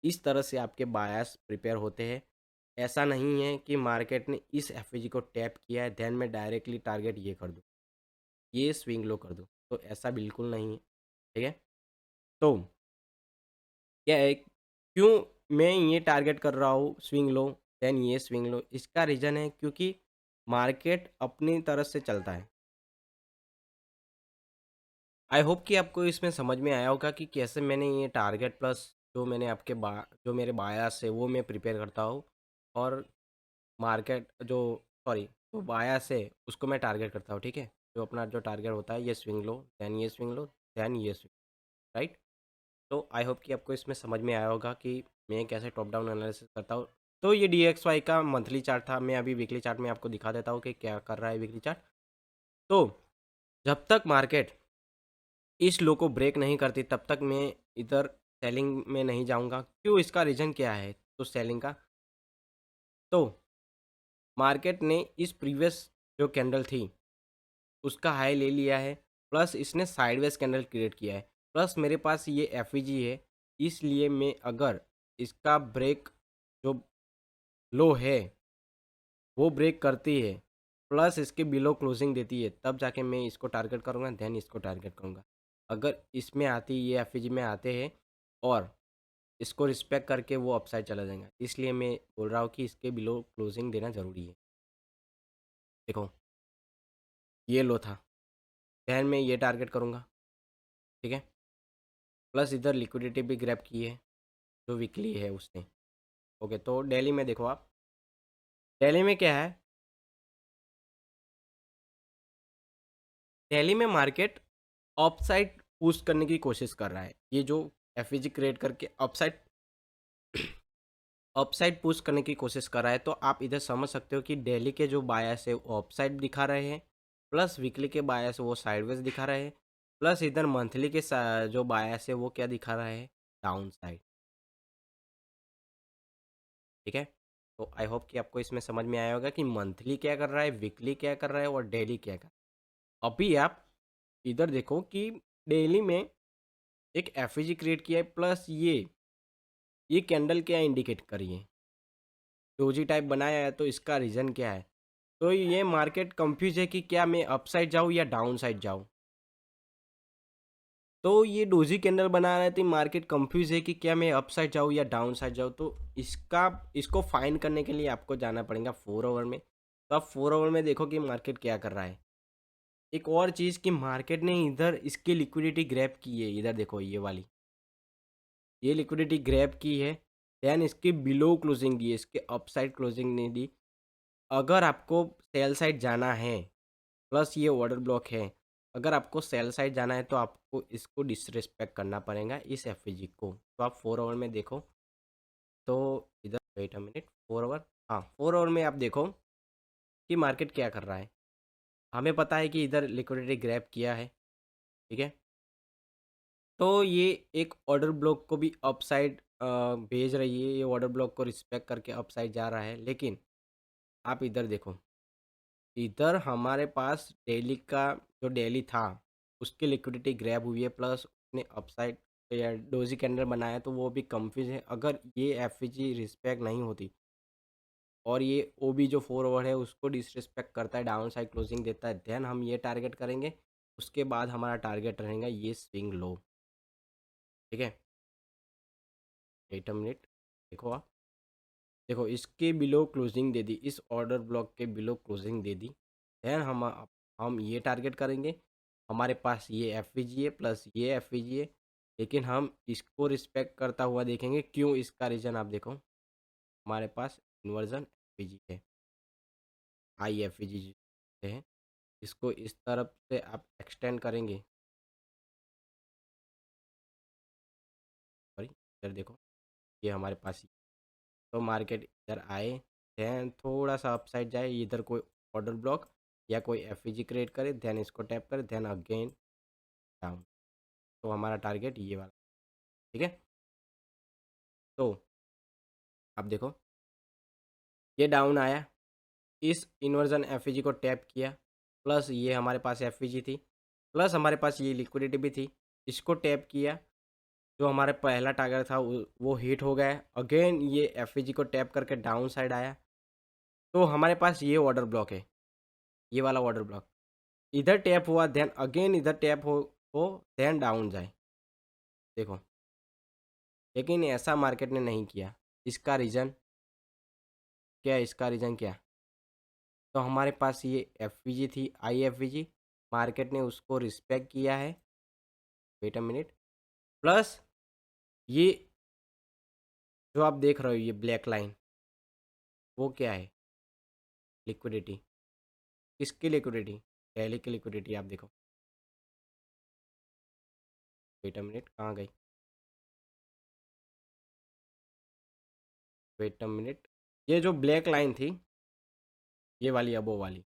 इस तरह से आपके बायस प्रिपेयर होते हैं। ऐसा नहीं है कि मार्केट ने इस एफवीजी को टैप किया है, ध्यान में डायरेक्टली टारगेट ये कर दूँ, ये स्विंग लो कर दूँ, तो ऐसा बिल्कुल नहीं है, ठीक है। तो क्या है, क्यों मैं ये टारगेट कर रहा हूँ स्विंग लो, देन ये स्विंग लो, इसका रीज़न है क्योंकि मार्केट अपनी तरफ से चलता है। आई होप कि आपको इसमें समझ में आया होगा कि कैसे मैंने ये टारगेट प्लस जो मैंने जो मेरे बायास है वो मैं प्रिपेयर करता हूँ, और मार्केट जो सॉरी जो बायास है उसको मैं टारगेट करता हूँ, ठीक है। जो अपना जो टारगेट होता है, ये स्विंग लो, दैन ये स्विंग लो, दैन ये स्विंग, राइट। तो आई होप कि आपको इसमें समझ में आया होगा कि मैं कैसे टॉप डाउन एनालिसिस करता हूँ। तो ये DXY का मंथली चार्ट था, मैं अभी वीकली चार्ट में आपको दिखा देता हूँ कि क्या कर रहा है वीकली चार्ट। तो जब तक मार्केट इस लो को ब्रेक नहीं करती तब तक मैं इधर सेलिंग में नहीं जाऊंगा। क्यों, इसका रीज़न क्या है तो सेलिंग का, तो मार्केट ने इस प्रीवियस जो कैंडल थी उसका हाई ले लिया है, प्लस इसने साइडवेज कैंडल क्रिएट किया है, प्लस मेरे पास ये एफईजी है, इसलिए मैं अगर इसका ब्रेक जो लो है वो ब्रेक करती है, प्लस इसके बिलो क्लोजिंग देती है, तब जाके मैं इसको टारगेट करूँगा, देन इसको टारगेट करूँगा। अगर इसमें आती, ये एफईजी में आते हैं और इसको रिस्पेक्ट करके वो अपसाइड चला जाएगा, इसलिए मैं बोल रहा हूँ कि इसके बिलो क्लोजिंग देना ज़रूरी है। देखो ये लो था, दैन मैं ये टारगेट करूँगा, ठीक है, प्लस इधर लिक्विडिटी भी ग्रैब की है जो वीकली है उसने। ओके, तो डेली में देखो आप, डेली में क्या है, दिल्ली में मार्केट अपसाइड पुश करने की कोशिश कर रहा है। ये जो एफईजी क्रिएट करके अपसाइड अपसाइड पुश करने की कोशिश कर रहा है, तो आप इधर समझ सकते हो कि डेली के जो बायस है वो अपसाइड दिखा रहे हैं, प्लस वीकली के बायस वो साइडवेज दिखा रहे हैं, प्लस इधर मंथली के जो बायस है वो क्या दिखा रहा है, डाउन साइड, ठीक है। तो आई होप कि आपको इसमें समझ में आया होगा कि मंथली क्या कर रहा है, वीकली क्या कर रहा है और डेली क्या कर रहा है। अभी आप इधर देखो कि डेली में एक एफईजी क्रिएट किया है, प्लस ये कैंडल क्या इंडिकेट करी है, डोजी टाइप बनाया है, तो इसका रीज़न क्या है। तो ये मार्केट कंफ्यूज है कि क्या मैं अपसाइड जाऊँ या डाउन साइड जाऊँ। तो ये डोजी कैंडल बना रहे थे, मार्केट कंफ्यूज है कि क्या मैं अपसाइड जाऊँ या डाउन साइड जाऊँ। तो इसको फाइंड करने के लिए आपको जाना पड़ेगा 4 आवर में। तो आप 4 आवर में देखो कि मार्केट क्या कर रहा है। एक और चीज़ कि मार्केट ने इधर इसकी लिक्विडिटी ग्रैब की है, इधर देखो ये वाली, ये लिक्विडिटी ग्रैब की है, देन इसके बिलो क्लोजिंग दी है, इसके अपसाइड क्लोजिंग नहीं दी। अगर आपको सेल साइड जाना है, प्लस ये ऑर्डर ब्लॉक है, अगर आपको सेल साइड जाना है तो आपको इसको डिसरिस्पेक्ट करना पड़ेगा, इस एफईजी को। तो आप 4 आवर में देखो, तो इधर वेट अ मिनट, 4 आवर। हाँ, 4 आवर में आप देखो कि मार्केट क्या कर रहा है। हमें पता है कि इधर लिक्विडिटी ग्रैब किया है, ठीक है। तो ये एक ऑर्डर ब्लॉक को भी अपसाइड भेज रही है, ये ऑर्डर ब्लॉक को रिस्पेक्ट करके अपसाइड जा रहा है। लेकिन आप इधर देखो, इधर हमारे पास डेली का जो डेली था उसकी लिक्विडिटी ग्रैब हुई है, प्लस उसने अपसाइड या डोजी कैंडल बनाया, तो वो भी कंफ्यूज है। अगर ये एफईजी रिस्पेक्ट नहीं होती और ये ओबी जो 4 आवर है उसको डिसरिस्पेक्ट करता है, डाउन साइड क्लोजिंग देता है, देन हम ये टारगेट करेंगे। उसके बाद हमारा टारगेट रहेगा ये स्विंग लो, ठीक है। वेट अ मिनट, देखो आप, देखो इसके बिलो क्लोजिंग दे दी, इस ऑर्डर ब्लॉक के बिलो क्लोजिंग दे दी, देन हम ये टारगेट करेंगे। हमारे पास ये एफ है प्लस ये एफ है, लेकिन हम इसको रिस्पेक्ट करता हुआ देखेंगे। क्यों? इसका रीज़न आप देखो, हमारे पास इन्वर्जन एफ है, आई एफ है। इसको इस तरफ से आप एक्सटेंड करेंगे, सॉरी, इधर देखो, ये हमारे पास, तो मार्केट इधर आए, देन थोड़ा सा अपसाइड जाए, इधर कोई ऑर्डर ब्लॉक या कोई एफईजी क्रिएट करे, देन इसको टैप करे, देन अगेन डाउन। तो हमारा टारगेट ये वाला, ठीक है। तो आप देखो, ये डाउन आया, इस इन्वर्जन एफईजी को टैप किया, प्लस ये हमारे पास एफईजी थी, प्लस हमारे पास ये लिक्विडिटी भी थी, इसको टैप किया। जो हमारा पहला टारगेट था वो हिट हो गया। अगेन ये एफईजी को टैप करके डाउन साइड आया, तो हमारे पास ये ऑर्डर ब्लॉक है, ये वाला ऑर्डर ब्लॉक। इधर टैप हुआ, देन अगेन इधर टैप हो देन डाउन जाए, देखो। लेकिन ऐसा मार्केट ने नहीं किया। इसका रीज़न क्या है? इसका रीज़न क्या? तो हमारे पास ये एफवीजी थी, आई एफवीजी, मार्केट ने उसको रिस्पेक्ट किया है। वेट अ मिनट, प्लस ये जो आप देख रहे हो ये ब्लैक लाइन, वो क्या है? लिक्विडिटी। किसकी लिक्विडिटी? डेली की लिक्विडिटी। आप देखो, वेट अ मिनट, कहाँ गई? वेट अ मिनट, ये जो ब्लैक लाइन थी, ये वाली अबो वाली,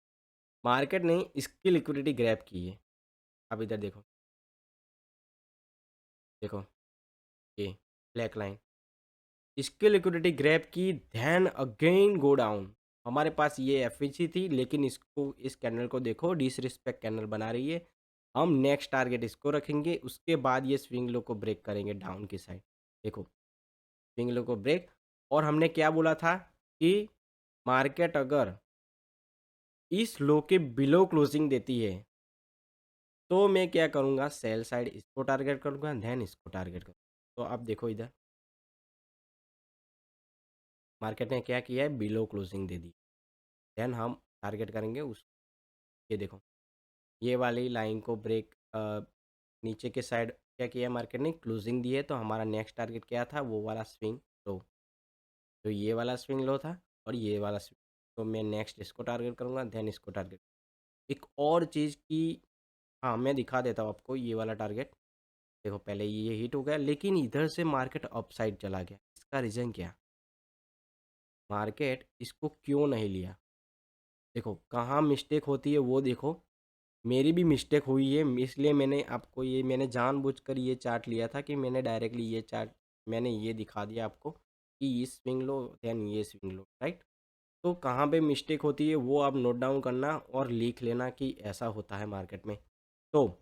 मार्केट ने इसकी लिक्विडिटी ग्रैब की है। अब इधर देखो, देखो ये ब्लैक लाइन, इसकी लिक्विडिटी ग्रैब की, धैन अगेन गो डाउन। हमारे पास ये एफईसी थी, लेकिन इसको, इस कैंडल को देखो, डिसरिस्पेक्ट कैंडल बना रही है। हम नेक्स्ट टारगेट इसको रखेंगे, उसके बाद ये स्विंग लो को ब्रेक करेंगे डाउन की साइड। देखो, स्विंग लो को ब्रेक। और हमने क्या बोला था कि मार्केट अगर इस लो के बिलो क्लोजिंग देती है, तो मैं क्या करूँगा, सेल साइड इसको टारगेट करूँगा, धैन इसको टारगेट करूँगा। तो आप देखो इधर, मार्केट ने क्या किया है, बिलो क्लोजिंग दे दी, देन हम टारगेट करेंगे उस, ये देखो, ये वाली लाइन को ब्रेक, नीचे के साइड क्या किया मार्केट ने, क्लोजिंग दी है। तो हमारा नेक्स्ट टारगेट क्या था, वो वाला स्विंग लो, तो ये वाला स्विंग लो था, और ये वाला स्विंग। तो मैं नेक्स्ट इसको टारगेट करूँगा, देन इसको टारगेट। एक और चीज़ की, हाँ मैं दिखा देता हूँ आपको ये वाला टारगेट। देखो, पहले ये हिट हो गया, लेकिन इधर से मार्केट अपसाइड चला गया। इसका रीज़न क्या? मार्केट इसको क्यों नहीं लिया? देखो कहाँ मिस्टेक होती है वो देखो। मेरी भी मिस्टेक हुई है, इसलिए मैंने आपको ये, मैंने जानबूझकर ये चार्ट लिया था कि मैंने डायरेक्टली ये चार्ट, मैंने ये दिखा दिया आपको कि ये स्विंग लो, देन ये स्विंग लो, राइट। तो कहाँ पे मिस्टेक होती है वो आप नोट डाउन करना और लिख लेना कि ऐसा होता है मार्केट में। तो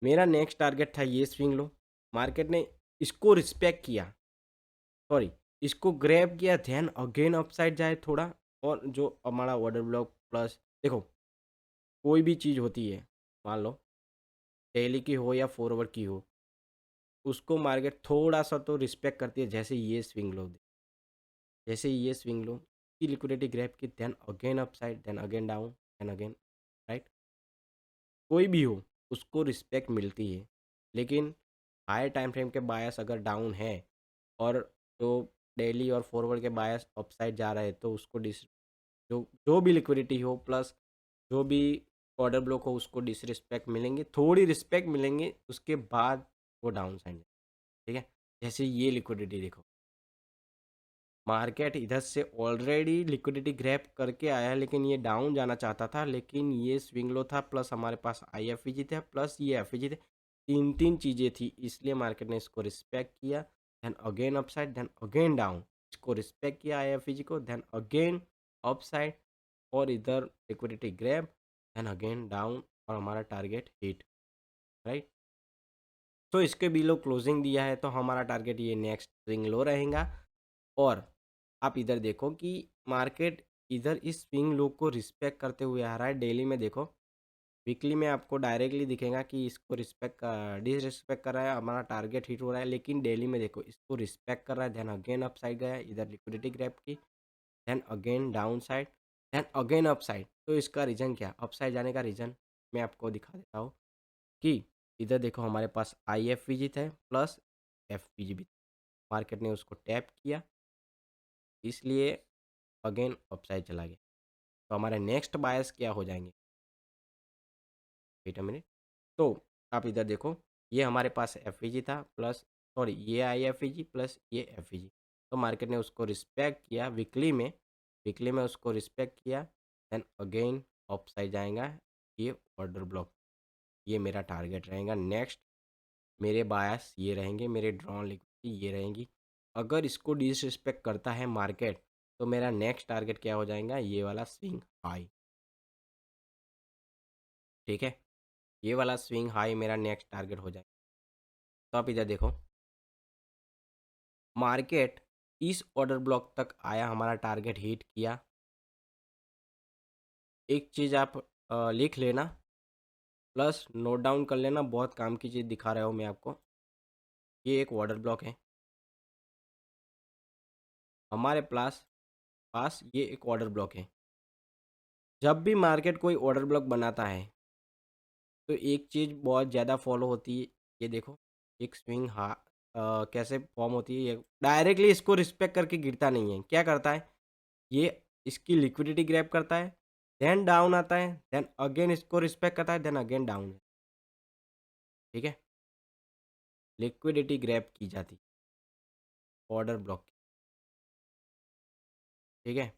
मेरा नेक्स्ट टारगेट था ये स्विंग लो, मार्केट ने इसको रिस्पेक्ट किया, सॉरी, इसको ग्रैब किया, ध्यान अगेन अपसाइड जाए थोड़ा। और जो हमारा ऑर्डर ब्लॉक, प्लस देखो, कोई भी चीज़ होती है, मान लो डेली की हो या फॉरवर्ड की हो, उसको मार्केट थोड़ा सा तो रिस्पेक्ट करती है। जैसे ये स्विंग लो, जैसे ये स्विंग लो की लिक्विडिटी ग्रैब की, then again upside, then again down, then again, right. कोई भी हो, उसको रिस्पेक्ट मिलती है। लेकिन हाई टाइम फ्रेम के बायस अगर डाउन है, और जो डेली और फॉरवर्ड के बायस अपसाइड जा रहे हैं, तो उसको डिस, जो जो भी लिक्विडिटी हो, प्लस जो भी ऑर्डर ब्लॉक हो, उसको डिसरिस्पेक्ट मिलेंगे, थोड़ी रिस्पेक्ट मिलेंगे, उसके बाद वो डाउन साइड, ठीक है। जैसे ये लिक्विडिटी देखो, मार्केट इधर से ऑलरेडी लिक्विडिटी ग्रैब करके आया है, लेकिन ये डाउन जाना चाहता था, लेकिन ये स्विंग लो था, प्लस हमारे पास IFVG था, प्लस ये FVG थे, तीन तीन चीज़ें थी, इसलिए मार्केट ने इसको रिस्पेक्ट किया, then again upside, then again down, इसको रिस्पेक्ट किया IFVG को, देन अगेन अपसाइड, और इधर liquidity grab, then again down, और हमारा टारगेट हिट, राइट। तो इसके बिलो क्लोजिंग दिया है, तो हमारा टारगेट ये नेक्स्ट स्विंग लो रहेगा। और आप इधर देखो कि मार्केट इधर इस स्विंग लो को रिस्पेक्ट करते हुए आ रहा है। डेली में देखो, वीकली में आपको डायरेक्टली दिखेगा कि इसको रिस्पेक्ट डिसरिस्पेक्ट कर रहा है, हमारा टारगेट हिट हो रहा है, लेकिन डेली में देखो इसको रिस्पेक्ट कर रहा है, देन अगेन अप साइड गया, इधर लिक्विडिटी ग्रैब की, then again downside, then again upside. तो इसका रीज़न क्या, अप साइड जाने का रीज़न मैं आपको दिखा देता हूँ कि इधर देखो हमारे पास IFVG था प्लस FVG भी, मार्केट ने उसको टैप किया, इसलिए अगेन अपसाइड चला गया। तो हमारे नेक्स्ट बायस क्या हो जाएंगे, वेट अ मिनट। तो आप इधर देखो, ये हमारे पास FVG था, प्लस सॉरी ये IFVG प्लस ये FVG, तो मार्केट ने उसको रिस्पेक्ट किया वीकली में उसको रिस्पेक्ट किया, देन अगेन अपसाइड जाएगा, ये ऑर्डर ब्लॉक, ये मेरा टारगेट रहेगा नेक्स्ट। मेरे बायस ये रहेंगे, मेरे ड्रॉन लिक्विडिटी ये रहेंगी। अगर इसको डिसरिस्पेक्ट करता है मार्केट, तो मेरा नेक्स्ट टारगेट क्या हो जाएगा, ये वाला स्विंग हाई, ठीक है। ये वाला स्विंग हाई मेरा नेक्स्ट टारगेट हो जाएगा। तो आप इधर देखो, मार्केट इस ऑर्डर ब्लॉक तक आया, हमारा टारगेट हिट किया। एक चीज़ आप लिख लेना, प्लस नोट डाउन कर लेना, बहुत काम की चीज़ दिखा रहा हूँ मैं आपको। ये एक ऑर्डर ब्लॉक है हमारे पास ये एक ऑर्डर ब्लॉक है। जब भी मार्केट कोई ऑर्डर ब्लॉक बनाता है, तो एक चीज़ बहुत ज़्यादा फॉलो होती है। ये देखो, एक स्विंग कैसे फॉर्म होती है, ये डायरेक्टली इसको रिस्पेक्ट करके गिरता नहीं है। क्या करता है, ये इसकी लिक्विडिटी ग्रैब करता है, देन डाउन आता है, देन अगेन इसको रिस्पेक्ट करता है, देन अगेन डाउन, ठीक है। लिक्विडिटी ग्रैब की जाती है ऑर्डर ब्लॉक, ठीक है।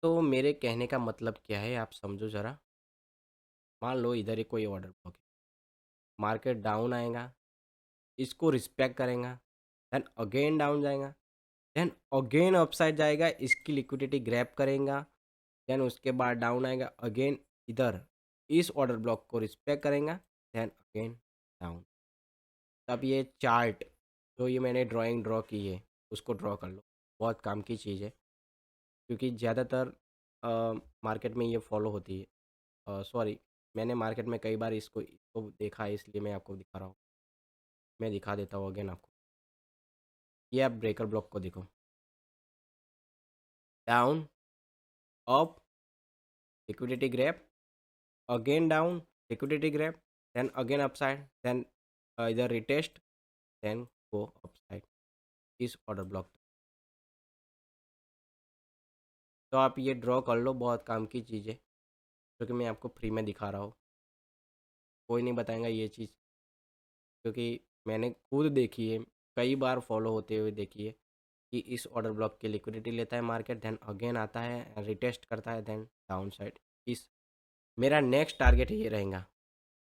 तो मेरे कहने का मतलब क्या है, आप समझो ज़रा। मान लो इधर ही कोई ऑर्डर ब्लॉक है, मार्केट डाउन आएगा, इसको रिस्पेक्ट करेगा, देन अगेन डाउन जाएगा, देन अगेन अपसाइड जाएगा, इसकी लिक्विडिटी ग्रैब करेगा, देन उसके बाद डाउन आएगा, अगेन इधर इस ऑर्डर ब्लॉक को रिस्पेक्ट करेगा, देन अगेन डाउन। तब ये चार्ट जो ये मैंने ड्राइंग की है, उसको ड्रॉ कर लो, बहुत काम की चीज़ है, क्योंकि ज़्यादातर मार्केट में ये फॉलो होती है। सॉरी, मैंने मार्केट में कई बार इसको देखा है, इसलिए मैं आपको दिखा रहा हूँ। मैं दिखा देता हूँ अगेन आपको। ये आप ब्रेकर ब्लॉक को देखो, down, up, liquidity grab, again down, liquidity grab, then again upside, then इधर रिटेस्ट, देन गो अपसाइड इस ऑर्डर ब्लॉक। तो आप ये ड्रॉ कर लो, बहुत काम की चीज़ है, क्योंकि मैं आपको फ्री में दिखा रहा हूँ, कोई नहीं बताएगा ये चीज़, क्योंकि मैंने खुद देखी है, कई बार फॉलो होते हुए देखी है कि इस ऑर्डर ब्लॉक की लिक्विडिटी लेता है मार्केट, देन अगेन आता है, रिटेस्ट करता है, देन डाउन साइड। इस मेरा नेक्स्ट टारगेट ये रहेगा,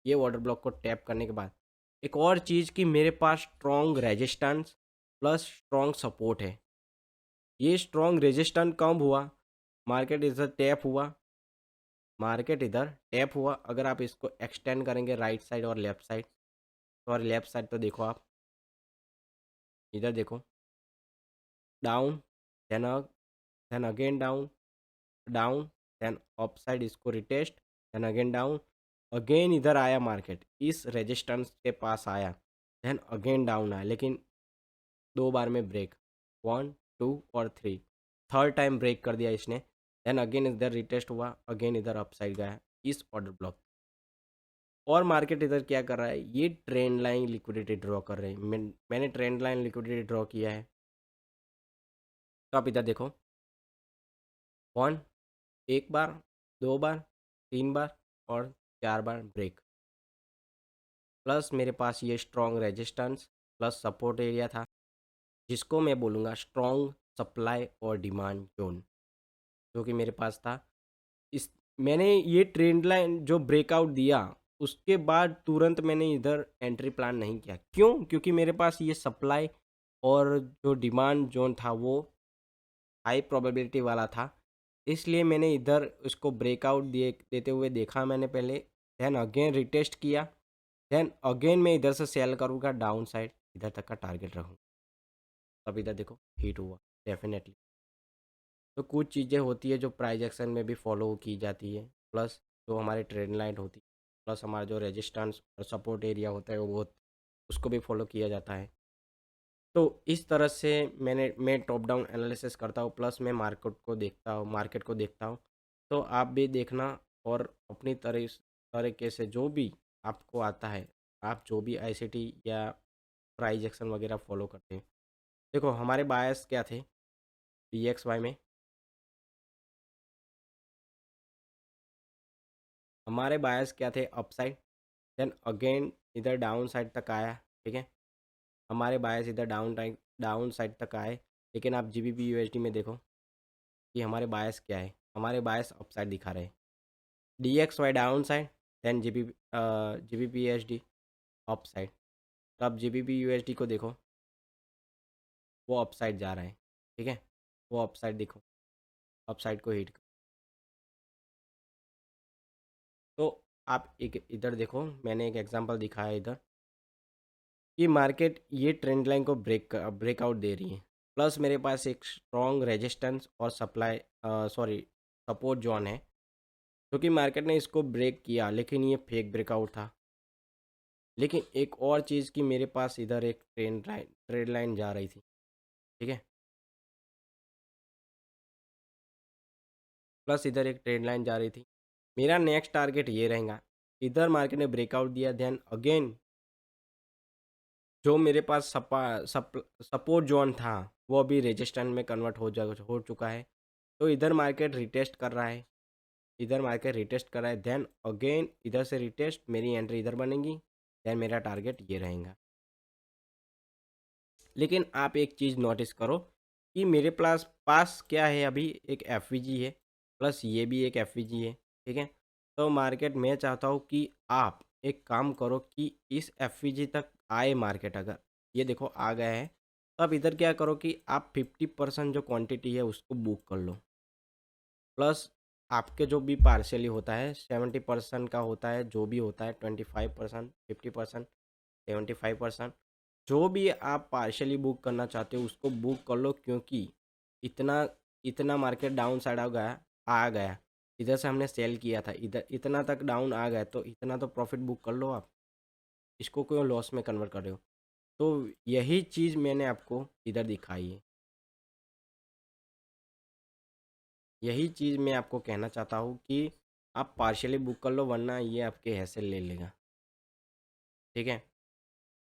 ये ऑर्डर ब्लॉक को टैप करने के बाद। एक और चीज़ कि मेरे पास strong resistance plus strong support है। ये स्ट्रॉन्ग रेजिस्टेंस कब हुआ, मार्केट इधर टैप हुआ, अगर आप इसको एक्सटेंड करेंगे राइट साइड और लेफ्ट साइड, तो और लेफ्ट साइड तो देखो आप इधर देखो, down, then then again down, down, then up side इसको retest, then again down, again इधर आया मार्केट, इस रेजिस्टेंस के पास आया, देन अगेन डाउन आया, लेकिन दो बार में ब्रेक, 1 2 और 3, थर्ड टाइम ब्रेक कर दिया इसने, देन अगेन इधर रिटेस्ट हुआ, अगेन इधर अपसाइड गया इस ऑर्डर ब्लॉक। और मार्केट इधर क्या कर रहा है, ये ट्रेंड लाइन लिक्विडिटी ड्रॉ कर रहे हैं। मैंने ट्रेंड लाइन लिक्विडिटी ड्रॉ किया है, तो आप इधर देखो, 1, एक बार, 2 बार, 3 बार और 4 बार ब्रेक, प्लस मेरे पास ये strong resistance, plus support area था, जिसको मैं बोलूँगा स्ट्रॉन्ग सप्लाई और डिमांड जोन, जो कि मेरे पास था। इस मैंने ये ट्रेंड लाइन जो ब्रेकआउट दिया, उसके बाद तुरंत मैंने इधर एंट्री प्लान नहीं किया। क्यों? क्योंकि मेरे पास ये सप्लाई और जो डिमांड जोन था वो हाई प्रोबेबिलिटी वाला था। इसलिए मैंने इधर उसको ब्रेकआउट दिए देते हुए देखा मैंने पहले, देन अगेन रिटेस्ट किया, देन अगेन मैं इधर से सेल करूँगा डाउन साइड, इधर तक का टारगेट रखूँगा। तब इधर देखो हिट हुआ डेफिनेटली। तो कुछ चीज़ें होती है जो प्राइस एक्शन में भी फॉलो की जाती है, प्लस जो हमारे ट्रेंड लाइन होती है, प्लस हमारा जो रेजिस्टेंस और सपोर्ट एरिया होता है वो उसको भी फॉलो किया जाता है। तो इस तरह से मैं टॉप डाउन एनालिसिस करता हूँ, प्लस मैं मार्केट को देखता हूँ। तो आप भी देखना, और अपनी तरीके से जो भी आपको आता है, आप जो भी आईसीटी या प्राइस एक्शन वगैरह फॉलो करते हैं। देखो हमारे बायस क्या थे पीएक्सवाई में, हमारे बायस क्या थे अपसाइड, देन अगेन इधर डाउन साइड तक आया। ठीक है, हमारे बायस इधर डाउन साइड तक आए, लेकिन आप जीबीपी यूएसडी में देखो कि हमारे बायस क्या है। हमारे बायस अपसाइड दिखा रहे हैं, D X Y downside, then GBP USD upside. तो आप जीबीपी यूएसडी को देखो, वो अपसाइड जा रहा है। ठीक है, वो अपसाइड देखो, अपसाइड को हिट। तो आप एक इधर देखो, मैंने एक एग्जांपल दिखाया इधर कि मार्केट ये ट्रेंड लाइन को ब्रेकआउट दे रही है, प्लस मेरे पास एक स्ट्रॉन्ग रेजिस्टेंस और सपोर्ट जोन है, क्योंकि मार्केट ने इसको ब्रेक किया, लेकिन ये फेक ब्रेकआउट था। लेकिन एक और चीज़ कि मेरे पास इधर एक ट्रेंड लाइन जा रही थी। ठीक है, प्लस इधर एक ट्रेंड लाइन जा रही थी। मेरा नेक्स्ट टारगेट ये रहेगा, इधर मार्केट ने ब्रेकआउट दिया, देन अगेन जो मेरे पास सपोर्ट जोन था वो अभी रेजिस्टेंस में कन्वर्ट हो चुका है। तो इधर मार्केट रिटेस्ट कर रहा है, देन अगेन इधर से रिटेस्ट, मेरी एंट्री इधर बनेगी, देन मेरा टारगेट ये रहेगा। लेकिन आप एक चीज़ नोटिस करो कि मेरे पास क्या है, अभी एक एफ है, प्लस ये भी एक एफ है। ठीक है, तो मार्केट मैं चाहता हूँ कि आप एक काम करो कि इस एफ तक आए मार्केट, अगर ये देखो आ गया है, तो आप इधर क्या करो कि आप 50% जो क्वांटिटी है उसको बुक कर लो, प्लस आपके जो भी पार्शियली होता है 70% का होता है, जो भी होता है 25%, 50%, 75%, जो भी आप पार्शियली बुक करना चाहते हो उसको बुक कर लो, क्योंकि इतना इतना मार्केट डाउन साइड आ गया, इधर से हमने सेल किया था, इधर इतना तक डाउन आ गया, तो इतना तो प्रॉफिट बुक कर लो आप, इसको क्यों लॉस में कन्वर्ट कर रहे हो। तो यही चीज़ मैंने आपको इधर दिखाई है, यही चीज़ मैं आपको कहना चाहता हूँ कि आप पार्शियली बुक कर लो, वरना ये आपके हैसल ले लेगा। ठीक है,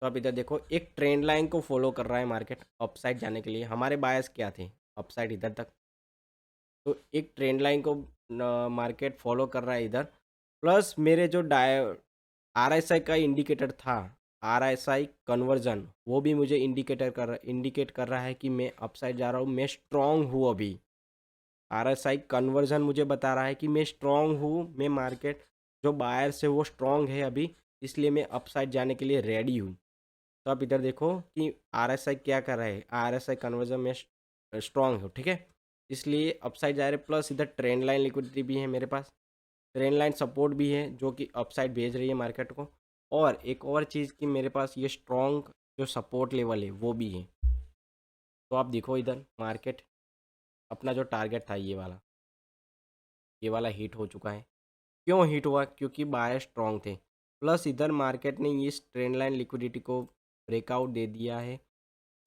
तो आप इधर देखो, एक ट्रेंड लाइन को फॉलो कर रहा है मार्केट अपसाइड जाने के लिए। हमारे बायस क्या थे अपसाइड इधर तक, तो एक ट्रेंड लाइन को मार्केट फॉलो कर रहा है इधर, प्लस मेरे जो आरएसआई का इंडिकेटर था, आरएसआई कन्वर्जन, वो भी मुझे इंडिकेट कर रहा है कि मैं अपसाइड जा रहा हूँ, मैं स्ट्रांग हूँ अभी। आरएसआई कन्वर्जन मुझे बता रहा है कि मैं स्ट्रांग हूँ, मैं मार्केट जो बायर्स है वो स्ट्रांग है अभी, इसलिए मैं अपसाइड जाने के लिए रेडी हूँ। तो आप इधर देखो कि आरएसआई क्या कर रहा है, आरएसआई कन्वर्जन में स्ट्रांग हो। ठीक है, इसलिए अपसाइड जा रहे, प्लस इधर ट्रेंड लाइन लिक्विडिटी भी है मेरे पास, ट्रेंड लाइन सपोर्ट भी है जो कि अपसाइड भेज रही है मार्केट को, और एक और चीज़ कि मेरे पास ये स्ट्रॉन्ग जो सपोर्ट लेवल है वो भी है। तो आप देखो इधर मार्केट अपना जो टारगेट था ये वाला हिट हो चुका है। क्यों हिट हुआ? क्योंकि बायर स्ट्रॉन्ग थे, प्लस इधर मार्केट ने इस ट्रेंड लाइन लिक्विडिटी को ब्रेकआउट दे दिया है,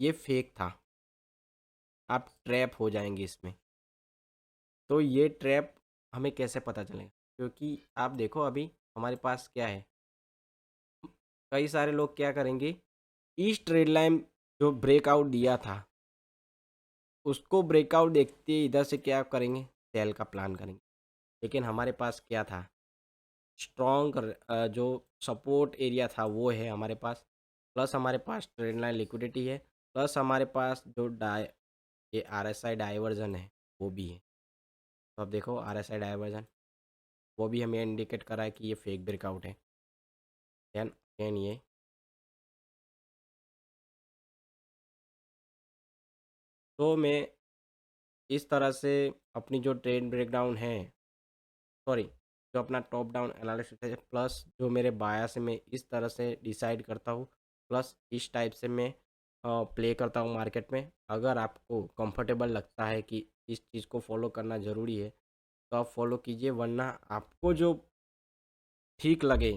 ये फेक था, आप ट्रैप हो जाएंगे इसमें। तो ये ट्रैप हमें कैसे पता चलेगा? क्योंकि आप देखो अभी हमारे पास क्या है, कई सारे लोग क्या करेंगे, इस ट्रेड लाइन जो ब्रेकआउट दिया था उसको ब्रेकआउट देखते ही इधर से क्या करेंगे, सेल का प्लान करेंगे। लेकिन हमारे पास क्या था, स्ट्रॉन्ग जो सपोर्ट एरिया था वो है हमारे पास, प्लस हमारे पास ट्रेंड लाइन लिक्विडिटी है, प्लस हमारे पास जो ये RSI डाइवर्जन है वो भी है। तो अब देखो RSI डाइवर्जन वो भी हमें इंडिकेट कर रहा है कि ये फेक ब्रेकआउट है। देन अगेन ये तो मैं इस तरह से अपनी जो ट्रेंड ब्रेकडाउन है, सॉरी, जो अपना टॉप डाउन एनालिसिस है, प्लस जो मेरे बायस में इस तरह से डिसाइड करता हूँ, प्लस इस टाइप से मैं प्ले करता हूँ मार्केट में। अगर आपको कंफर्टेबल लगता है कि इस चीज़ को फॉलो करना ज़रूरी है तो आप फॉलो कीजिए, वरना आपको जो ठीक लगे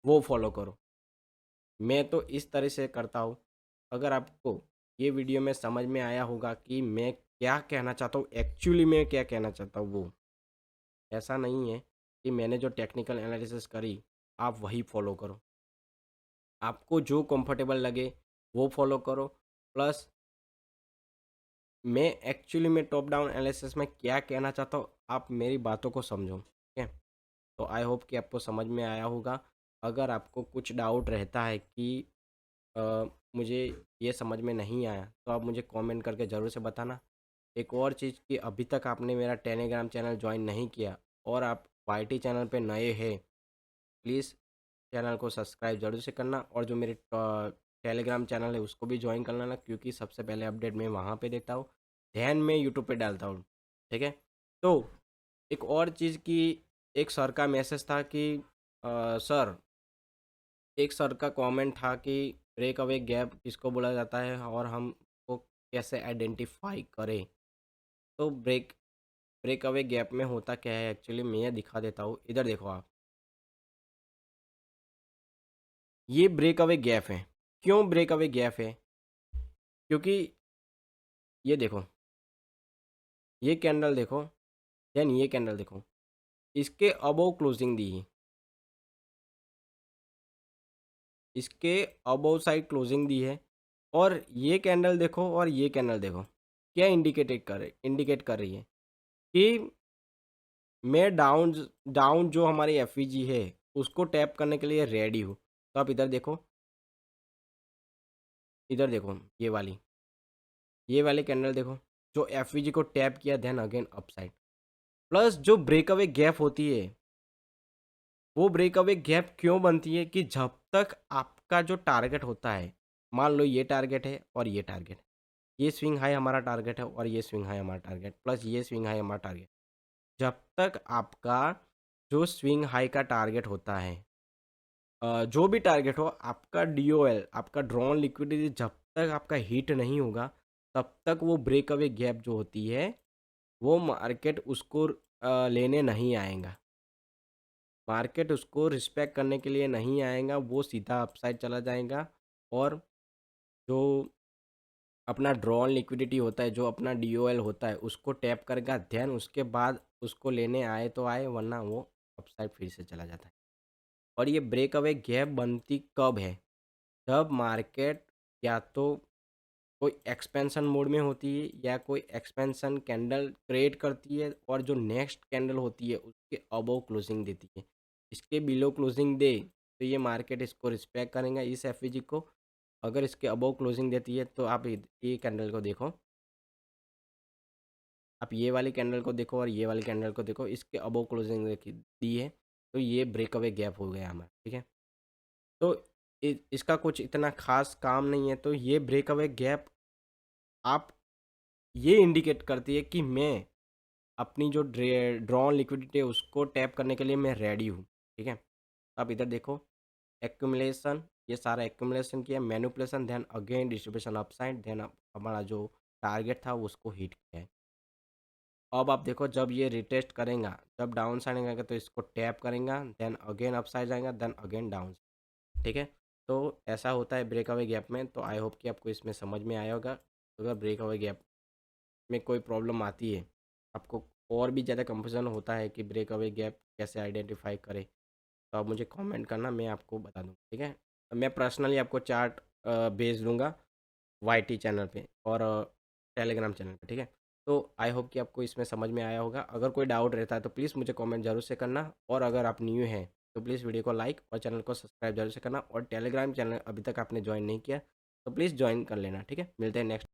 वो फॉलो करो। मैं तो इस तरह से करता हूँ। अगर आपको ये वीडियो में समझ में आया होगा कि मैं क्या कहना चाहता हूँ, एक्चुअली मैं क्या कहना चाहता हूँ, वो ऐसा नहीं है कि मैंने जो टेक्निकल एनालिसिस करी आप वही फॉलो करो। आपको जो कंफर्टेबल लगे वो फॉलो करो। प्लस मैं एक्चुअली में टॉप डाउन एनालिसिस में क्या कहना चाहता हूँ, आप मेरी बातों को समझो, ठीक है। तो आई होप कि आपको समझ में आया होगा। अगर आपको कुछ डाउट रहता है कि मुझे ये समझ में नहीं आया तो आप मुझे कमेंट करके ज़रूर से बताना। एक और चीज़ कि अभी तक आपने मेरा टेलीग्राम चैनल ज्वाइन नहीं किया और आप वाईटी चैनल पे नए हैं, प्लीज़ चैनल को सब्सक्राइब ज़रूर से करना और जो मेरे टेलीग्राम चैनल है उसको भी ज्वाइन कर लेना, क्योंकि सबसे पहले अपडेट मैं वहाँ पे देता हूँ, ध्यान में यूट्यूब पे डालता हूँ, ठीक है। तो एक और चीज़ कि एक सर का मैसेज था कि सर, एक सर का कमेंट था कि ब्रेक अवे गैप किसको बोला जाता है और हम को कैसे आइडेंटिफाई करें। तो ब्रेक अवे गैप में होता क्या है एक्चुअली, मैं दिखा देता हूँ। इधर देखो आप, ये ब्रेक अवे गैप है। क्यों ब्रेक अवे गैप है? क्योंकि ये देखो, ये कैंडल देखो, देन ये कैंडल देखो, इसके अबोव क्लोजिंग दी है, इसके अबोव साइड क्लोजिंग दी है। और ये कैंडल देखो और ये कैंडल देखो, क्या इंडिकेट कर रही है कि मैं डाउन जो हमारी एफईजी है उसको टैप करने के लिए रेडी हूँ। तो आप इधर देखो, इधर देखो, ये वाली कैंडल देखो, जो एफईजी को टैप किया, देन अगेन अपसाइड। प्लस जो ब्रेकअवे गैप होती है, वो ब्रेकअवे गैप क्यों बनती है कि जब तक आपका जो टारगेट होता है, मान लो ये टारगेट है और ये टारगेट, ये स्विंग हाई हमारा टारगेट है और ये स्विंग हाई हमारा टारगेट, प्लस ये स्विंग हाई हमारा टारगेट। जब तक आपका जो स्विंग हाई का टारगेट होता है, जो भी टारगेट हो, आपका डीओएल, आपका ड्रॉन लिक्विडिटी जब तक आपका हिट नहीं होगा, तब तक वो ब्रेक अवे गैप जो होती है, वो मार्केट उसको लेने नहीं आएगा। मार्केट उसको रिस्पेक्ट करने के लिए नहीं आएगा, वो सीधा अपसाइड चला जाएगा। और जो अपना ड्रॉन लिक्विडिटी होता है, जो अपना डीओएल होता है, उसको टैप करेगा, ध्यान उसके बाद उसको लेने आए तो आए, वरना वो अपसाइड फिर से चला जाता है। और ये ब्रेक अवे गैप बनती कब है? जब मार्केट या तो कोई एक्सपेंशन मोड में होती है या कोई एक्सपेंशन कैंडल क्रिएट करती है और जो नेक्स्ट कैंडल होती है उसके अबव क्लोजिंग देती है। इसके बिलो क्लोजिंग दे तो ये मार्केट इसको रिस्पेक्ट करेंगे, इस एफईजी को। अगर इसके अबव क्लोजिंग देती है तो आप ये कैंडल को देखो, आप ये वाली कैंडल को देखो और ये वाली कैंडल को देखो, इसके अबव क्लोजिंग दी है, तो ये ब्रेकअवे गैप हो गया हमारा, ठीक है। तो इसका कुछ इतना खास काम नहीं है। तो ये ब्रेकअवे गैप आप ये इंडिकेट करती है कि मैं अपनी जो ड्रॉन लिक्विडिटी है उसको टैप करने के लिए मैं रेडी हूँ, ठीक है। आप इधर देखो, एक्यूमुलेशन, ये सारा एक्यूमुलेशन किया, manipulation, then again distribution upside, then हमारा जो टारगेट था उसको हिट किया है। अब आप देखो, जब ये रिटेस्ट करेगा, जब डाउन साइड आएगा तो इसको टैप करेगा, देन अगेन अपसाइड जाएगा, देन अगेन डाउन, ठीक है। तो ऐसा होता है ब्रेकअवे गैप में। तो आई होप कि आपको इसमें समझ में आया होगा। अगर ब्रेकअवे गैप में कोई प्रॉब्लम आती है, आपको और भी ज़्यादा कंफ्यूजन होता है कि ब्रेक अवे गैप कैसे आइडेंटिफाई करें, तो आप मुझे कमेंट करना, मैं आपको बता दूँ, ठीक है। मैं पर्सनली आपको चार्ट भेज दूँगा वाईटी चैनल पे और टेलीग्राम चैनल पे, ठीक है। तो आई होप कि आपको इसमें समझ में आया होगा। अगर कोई डाउट रहता है तो प्लीज़ मुझे कमेंट ज़रूर से करना, और अगर आप न्यू हैं तो प्लीज़ वीडियो को लाइक और चैनल को सब्सक्राइब जरूर से करना, और टेलीग्राम चैनल अभी तक आपने ज्वाइन नहीं किया तो प्लीज़ ज्वाइन कर लेना, ठीक है। मिलते हैं नेक्स्ट